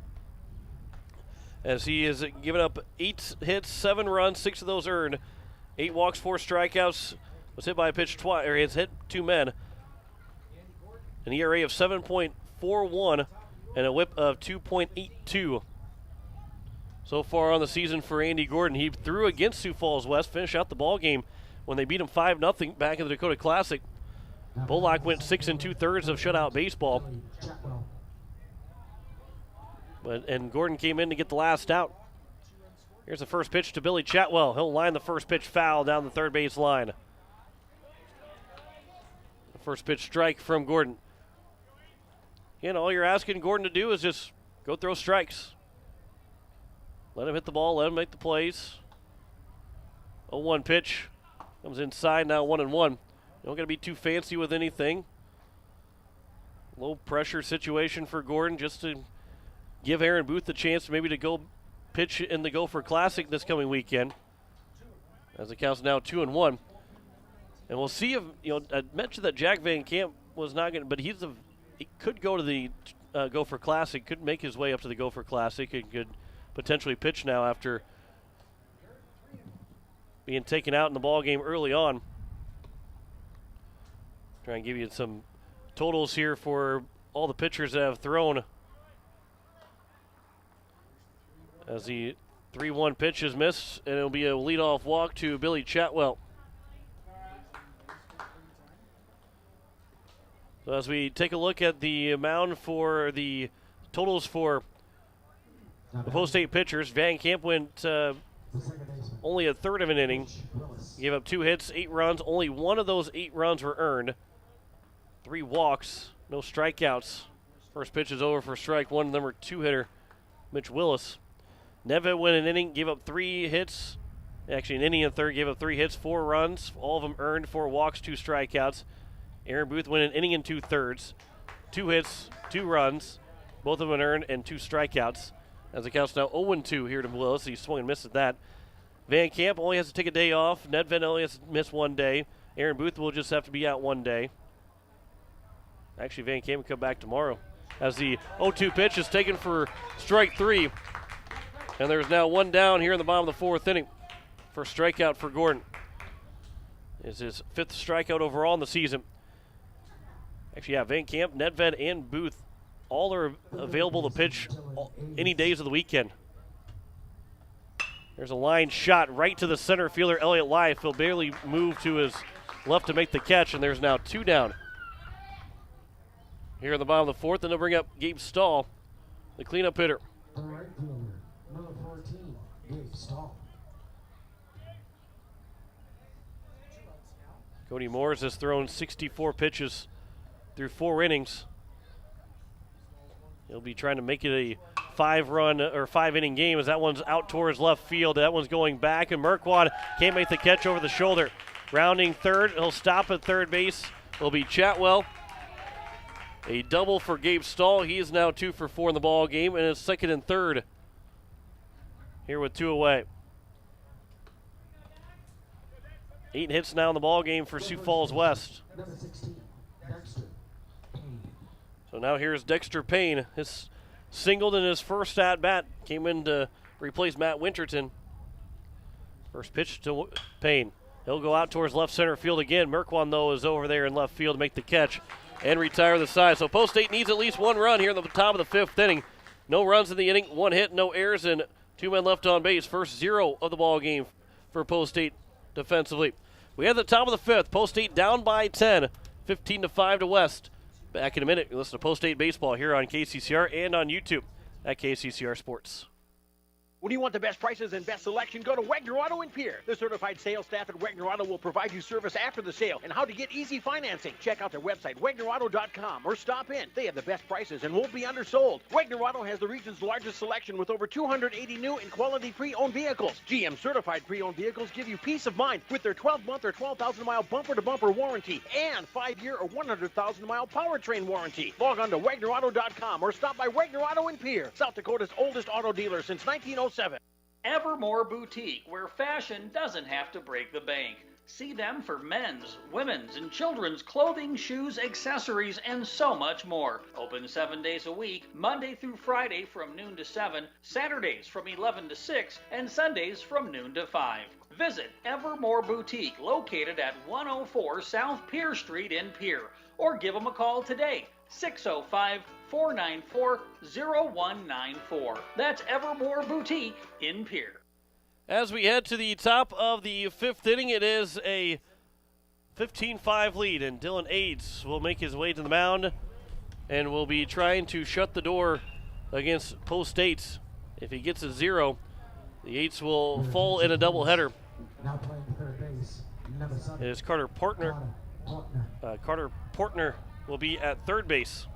as he has given up 8 hits, 7 runs, 6 of those earned, 8 walks, 4 strikeouts. Was hit by a pitch twice, or has hit 2 men. An ERA of 7.41 and a WHIP of 2.82. So far on the season for Andy Gordon. He threw against Sioux Falls West, finished out the ball game when they beat him 5-0 back in the Dakota Classic. Bullock went 6 2/3 of shutout baseball. And Gordon came in to get the last out. Here's the first pitch to Billy Chatwell. He'll line the first pitch foul down the third base line. The first pitch strike from Gordon. Again, all you're asking Gordon to do is just go throw strikes. Let him hit the ball, let him make the plays. 0-1 pitch. Comes inside, now 1-1. You don't got to be too fancy with anything. Low pressure situation for Gordon just to give Aaron Booth the chance maybe to go pitch in the Gopher Classic this coming weekend. As it counts now 2-1. And we'll see if, I mentioned that Jack Van Camp was not going to, but he could go to the Gopher Classic, could make his way up to the Gopher Classic, and could potentially pitch now after being taken out in the ball game early on. Try and give you some totals here for all the pitchers that have thrown. As the 3-1 pitch is missed, and it'll be a leadoff walk to Billy Chatwell. So as we take a look at the mound for the totals for the Post State pitchers, Van Camp went only a third of an inning. Gave up 2 hits, 8 runs. Only one of those 8 runs were earned. 3 walks, no strikeouts. First pitch is over for strike one, number 2 hitter, Mitch Willis. Neva went an inning, gave up 3 hits. Actually, an inning and third, gave up 3 hits, 4 runs. All of them earned, 4 walks, 2 strikeouts. Aaron Booth went an inning and 2/3. 2 hits, 2 runs. Both of them earned and 2 strikeouts. As it counts now 0-2 here to Willis. He swung and missed at that. Van Camp only has to take a day off. Nedved only has to miss 1 day. Aaron Booth will just have to be out 1 day. Actually, Van Camp will come back tomorrow. As the 0-2 pitch is taken for strike 3. And there's now 1 down here in the bottom of the 4th inning. First strikeout for Gordon. It's his 5th strikeout overall in the season. Actually, yeah, Van Camp, Nedved, and Booth all are available to pitch any days of the weekend. There's a line shot right to the center fielder, Elliott Life. He'll barely move to his left to make the catch, and there's now 2 down. Here in the bottom of the 4th, and they'll bring up Gabe Stahl, the cleanup hitter. The right fielder, number 14, Gabe Stahl. Cody Morris has thrown 64 pitches through 4 innings. He'll be trying to make it a 5-inning game as that one's out towards left field. That one's going back, and Merkwad can't make the catch over the shoulder. Rounding third, he'll stop at third base. Will be Chatwell. A double for Gabe Stahl. He is now 2 for 4 in the ball game, and is second and third here with 2 away. 8 hits now in the ball game for Sioux Falls West. Number 16, Dexter. So now here's Dexter Payne. His singled in his first at-bat. Came in to replace Matt Winterton. First pitch to Payne. He'll go out towards left center field again. Merkwan, though, is over there in left field to make the catch and retire the side. So Post State needs at least 1 run here at the top of the 5th inning. No runs in the inning, 1 hit, no errors, and 2 men left on base. First 0 of the ball game for Post State defensively. We have the top of the 5th. Post State down by 10, 15-5 to West. Back in a minute. You listen to Post State Baseball here on KCCR and on YouTube at KCCR Sports. When you want the best prices and best selection, go to Wagner Auto in Pierre. The certified sales staff at Wagner Auto will provide you service after the sale and how to get easy financing. Check out their website, WagnerAuto.com, or stop in. They have the best prices and won't be undersold. Wagner Auto has the region's largest selection with over 280 new and quality pre-owned vehicles. GM certified pre-owned vehicles give you peace of mind with their 12-month or 12,000-mile bumper-to-bumper warranty and 5-year or 100,000-mile powertrain warranty. Log on to WagnerAuto.com or stop by Wagner Auto in Pierre, South Dakota's oldest auto dealer since 1907. Evermore Boutique, where fashion doesn't have to break the bank. See them for men's, women's, and children's clothing, shoes, accessories, and so much more. Open 7 days a week, Monday through Friday from noon to 7, Saturdays from 11 to 6, and Sundays from noon to 5. Visit Evermore Boutique, located at 104 South Pierre Street in Pierre, or give them a call today, 605-494-0194. That's Evermore Boutique in Pierre. As we head to the top of the 5th inning, it is a 15-5 lead, and Dylan Aids will make his way to the mound and will be trying to shut the door against Post State. If he gets a 0, the Aids will fall in a doubleheader. Now playing third base, number 7. It is Carter Portner. Carter Portner will be at third base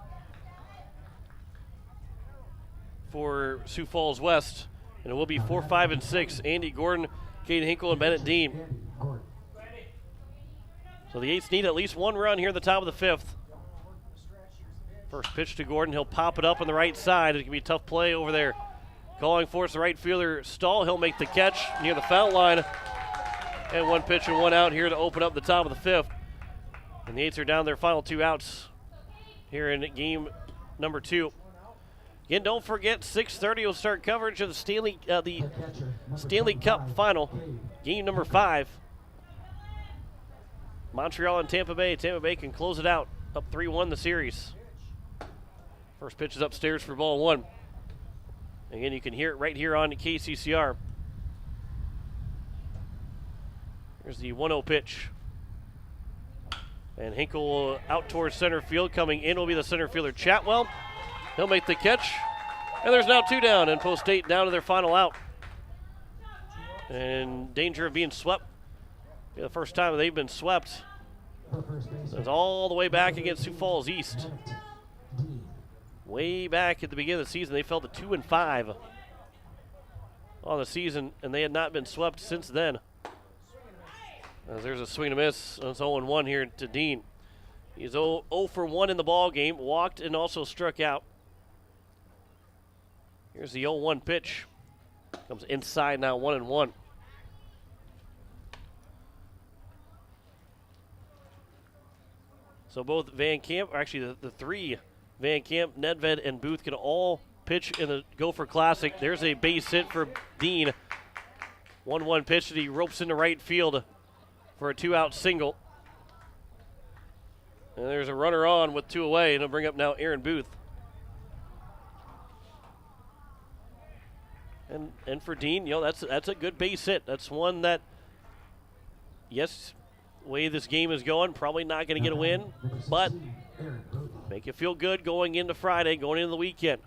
for Sioux Falls West. And it will be 4, 5, and 6. Andy Gordon, Caden Hinkle, and Bennett Dean. So the Eights need at least 1 run here at the top of the 5th. First pitch to Gordon. He'll pop it up on the right side. It can be a tough play over there. Calling for us the right fielder, Stahl. He'll make the catch near the foul line. And 1 pitch and 1 out here to open up the top of the 5th. And the Eights are down their final 2 outs here in game number 2. Again, don't forget, 6:30 will start coverage of the Stanley Cup Final, game number 5. Montreal and Tampa Bay. Tampa Bay can close it out, up 3-1 the series. First pitch is upstairs for ball 1. Again, you can hear it right here on KCCR. Here's the 1-0 pitch. And Hinkle out towards center field. Coming in will be the center fielder, Chatwell. He'll make the catch. And there's now 2 down, and Post State down to their final out. And danger of being swept. Be the first time they've been swept. It's all the way back against Sioux Falls East. Way back at the beginning of the season, they fell to 2-5 on the season, and they had not been swept since then. As there's a swing and a miss. It's 0-1 here to Dean. He's 0 for 1 in the ball game, walked and also struck out. Here's the 0-1 pitch. Comes inside now, 1-1. So both Van Camp, or actually the 3, Van Camp, Nedved, and Booth can all pitch in the Gopher Classic. There's a base hit for Dean. 1-1 pitch that he ropes into right field for a 2-out single. And there's a runner on with 2 away, and he'll bring up now Aaron Booth. And for Dean, that's a good base hit. That's one that, yes, the way this game is going, probably not going to get a win, but make you feel good going into Friday, going into the weekend.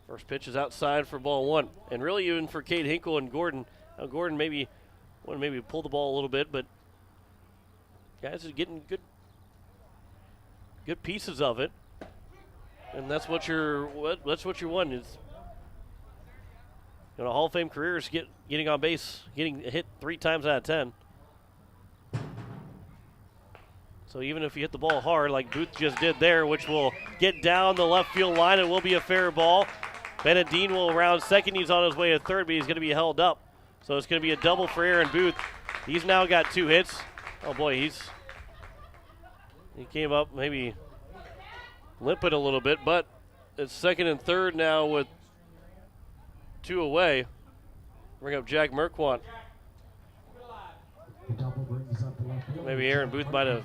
First pitch is outside for ball one. And really even for Cade Hinkle and Gordon. Now Gordon maybe pull the ball a little bit, but guys are getting good pieces of it. And that's what you're wanting. Is, Hall of Fame careers getting on base, getting hit 3 times out of 10. So even if you hit the ball hard like Booth just did there, which will get down the left field line, it will be a fair ball. Bennett Dean will round second. He's on his way to third, but he's going to be held up. So it's going to be a double for Aaron Booth. He's now got 2 hits. Oh, boy, he came up maybe limping a little bit, but it's second and third now with 2 away. Bring up Jack Merquant. Maybe Aaron Booth might have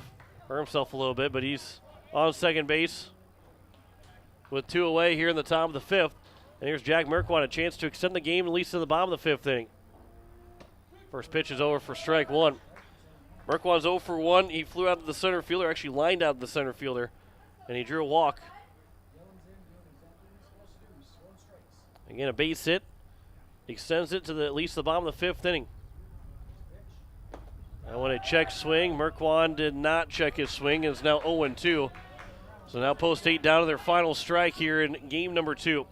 hurt himself a little bit, but he's on second base with 2 away here in the top of the 5th. And here's Jack Merquant, a chance to extend the game at least to the bottom of the 5th inning. First pitch is over for strike 1. Merquant's 0 for 1. He flew out to the center fielder, actually lined out to the center fielder, and he drew a walk. Again, a base hit. Extends it to at least the bottom of the 5th inning. And when a check swing, Merquant did not check his swing and is now 0-2. So now Post 8 down to their final strike here in game number 2.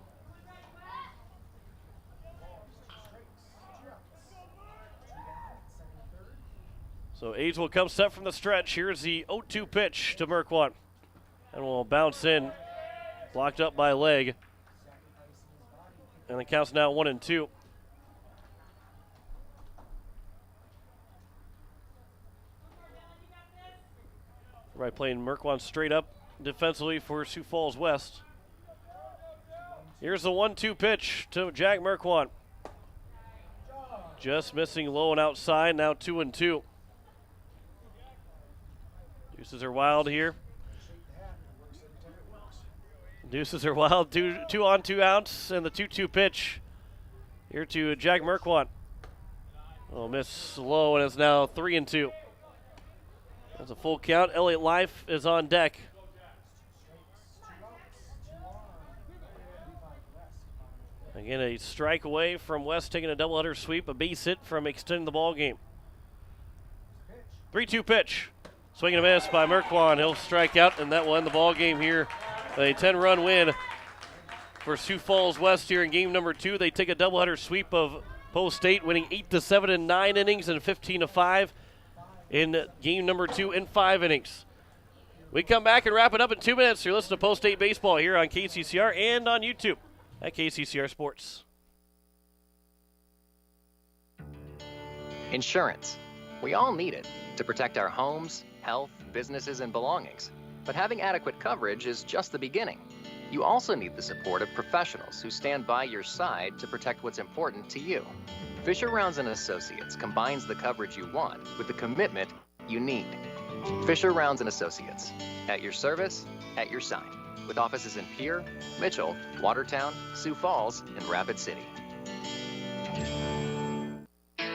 So Aids will come set from the stretch. Here's the 0-2 pitch to Merquant. And will bounce in. Blocked up by leg. And the count's now 1-2. Right, playing Merquant straight up defensively for Sioux Falls West. Here's the 1-2 pitch to Jack Merquant. Just missing low and outside, now 2-2. Deuces are wild here. Deuces are wild, 2 on 2 outs, and the 2-2 pitch here to Jack Merquant. Oh, miss low, and it's now 3-2. That's a full count. Elliott Life is on deck. Again, a strike away from West taking a doubleheader sweep, a base hit from extending the ball game. 3-2 pitch. Swing and a miss by Merquant. He'll strike out, and that will end the ball game here. A 10-run win for Sioux Falls West here in game number 2. They take a doubleheader sweep of Post 8, winning 8-7 in 9 innings and 15-5 in game number 2 in 5 innings. We come back and wrap it up in 2 minutes. You're listening to Post 8 Baseball here on KCCR and on YouTube at KCCR Sports. Insurance. We all need it to protect our homes, health, businesses, and belongings. But having adequate coverage is just the beginning. You also need the support of professionals who stand by your side to protect what's important to you. Fisher Rounds & Associates combines the coverage you want with the commitment you need. Fisher Rounds & Associates, at your service, at your side, with offices in Pierre, Mitchell, Watertown, Sioux Falls, and Rapid City.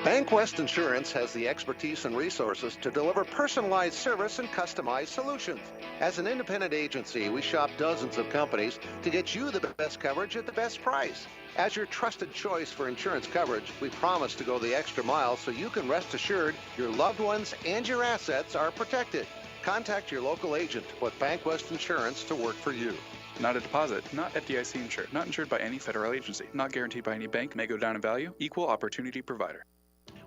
Bank West Insurance has the expertise and resources to deliver personalized service and customized solutions. As an independent agency, we shop dozens of companies to get you the best coverage at the best price. As your trusted choice for insurance coverage, we promise to go the extra mile so you can rest assured your loved ones and your assets are protected. Contact your local agent to put Bank West Insurance to work for you. Not a deposit, not FDIC insured, not insured by any federal agency, not guaranteed by any bank, may go down in value, equal opportunity provider.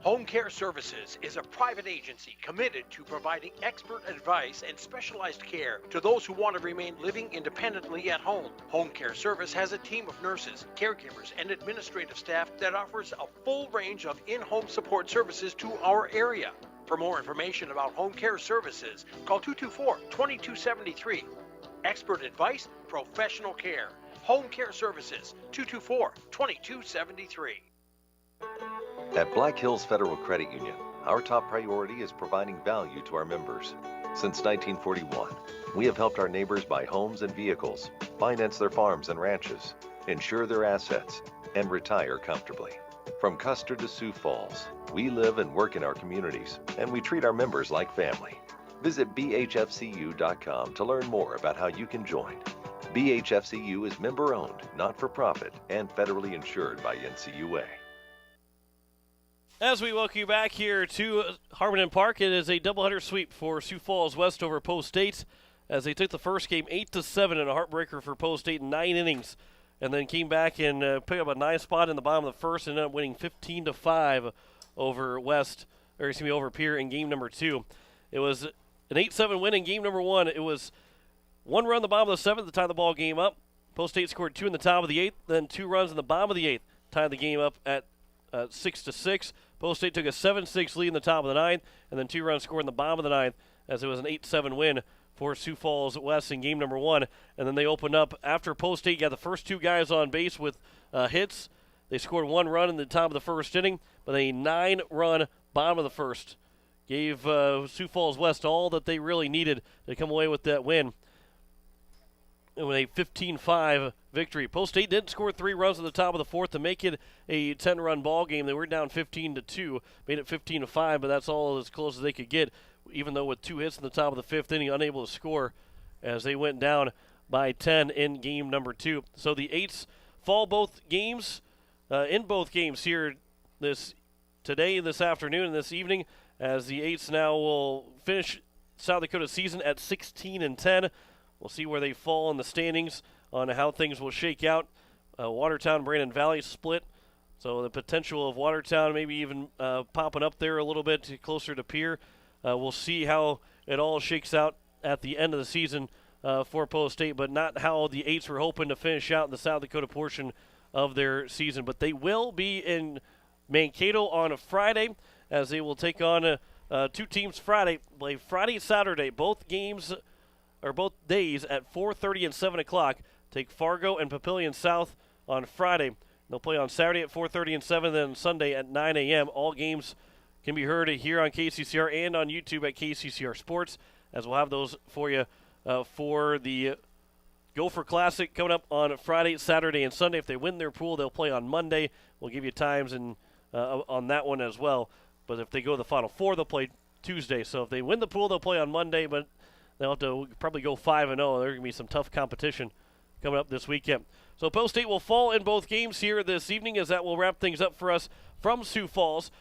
Home Care Services is a private agency committed to providing expert advice and specialized care to those who want to remain living independently at home. Home Care Service has a team of nurses, caregivers, and administrative staff that offers a full range of in-home support services to our area. For more information about Home Care Services, call 224-2273. Expert advice, professional care. Home Care Services, 224-2273. At Black Hills Federal Credit Union, our top priority is providing value to our members. Since 1941, we have helped our neighbors buy homes and vehicles, finance their farms and ranches, insure their assets, and retire comfortably. From Custer to Sioux Falls, we live and work in our communities, and we treat our members like family. Visit bhfcu.com to learn more about how you can join. BHFCU is member-owned, not-for-profit, and federally insured by NCUA. As we welcome you back here to Harmon Park, it is a doubleheader sweep for Sioux Falls West over Post State, as they took the first game 8-7 in a heartbreaker for Post State in 9 innings, and then came back and picked up a 9 spot in the bottom of the first and ended up winning 15-5 over over Pierre in game number 2. It was an 8-7 win in game number 1. It was 1 run in the bottom of the 7th to tie the ball game up. Post State scored 2 in the top of the 8th, then 2 runs in the bottom of the 8th, tied the game up at 6-6. Post State took a 7-6 lead in the top of the 9th, and then 2 runs scored in the bottom of the 9th, as it was an 8-7 win for Sioux Falls West in game number 1. And then they opened up after Post State got the first 2 guys on base with hits. They scored 1 run in the top of the first inning, but a 9-run bottom of the first gave Sioux Falls West all that they really needed to come away with that win. And with a 15-5 victory. Post State did score 3 runs in the top of the 4th to make it a 10-run ball game. They were down 15-2, made it 15-5, but that's all as close as they could get, even though with 2 hits in the top of the 5th inning, unable to score as they went down by 10 in game number 2. So the 8s fall both games, in both games here this afternoon, and this evening, as the 8s now will finish South Dakota season at 16-10. We'll see where they fall in the standings on how things will shake out. Watertown, Brandon Valley split, so the potential of Watertown maybe even popping up there a little bit closer to Pierre. We'll see how it all shakes out at the end of the season for Post State, but not how the 8s were hoping to finish out in the South Dakota portion of their season. But they will be in Mankato on a Friday, as they will take on 2 teams Friday. Play Friday, Saturday, both days at 4:30 and 7 o'clock. Take Fargo and Papillion South on Friday. They'll play on Saturday at 4:30 and 7, then Sunday at 9 a.m. All games can be heard here on KCCR and on YouTube at KCCR Sports, as we'll have those for you for the Gopher Classic coming up on Friday, Saturday, and Sunday. If they win their pool, they'll play on Monday. We'll give you times and on that one as well. But if they go to the Final Four, they'll play Tuesday. So if they win the pool, they'll play on Monday, but they'll have to probably go 5-0. There's going to be some tough competition coming up this weekend. So Post State will fall in both games here this evening, as that will wrap things up for us from Sioux Falls.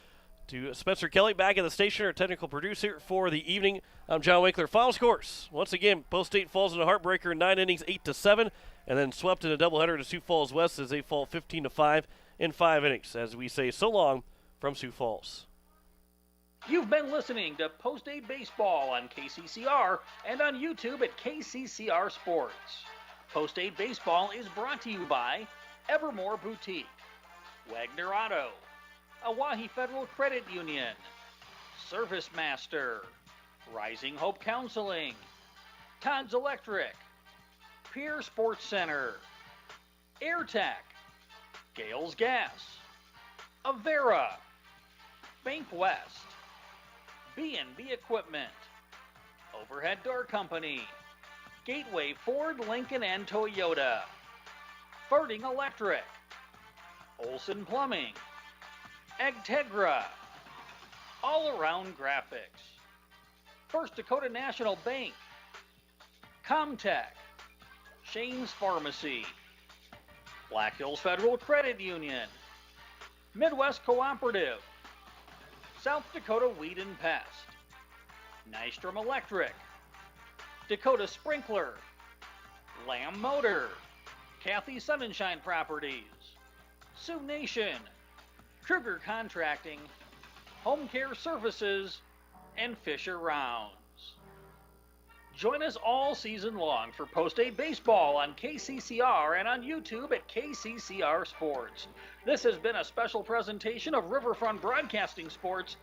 To Spencer Kelly back at the station, our technical producer for the evening, I'm John Winkler. Final scores. Once again, Post State falls in a heartbreaker in 9 innings, 8-7, and then swept in a doubleheader to Sioux Falls West as they fall 15-5 in 5 innings. As we say so long from Sioux Falls. You've been listening to Post State Baseball on KCCR and on YouTube at KCCR Sports. Post State Baseball is brought to you by Evermore Boutique, Wagner Auto, Owyhee Federal Credit Union, Service Master, Rising Hope Counseling, Todd's Electric, Pierre Sports Center, AirTech, Gales Gas, Avera, Bank West, B&B Equipment, Overhead Door Company, Gateway Ford, Lincoln, and Toyota, Farting Electric, Olson Plumbing, Agtegra, All Around Graphics, First Dakota National Bank, Comtech, Shane's Pharmacy, Black Hills Federal Credit Union, Midwest Cooperative, South Dakota Weed and Pest, Nystrom Electric, Dakota Sprinkler, Lamb Motor, Kathy Sunshine Properties, Sioux Nation, Kruger Contracting, Home Care Services, and Fisher Rounds. Join us all season long for Post State Baseball on KCCR and on YouTube at KCCR Sports. This has been a special presentation of Riverfront Broadcasting Sports,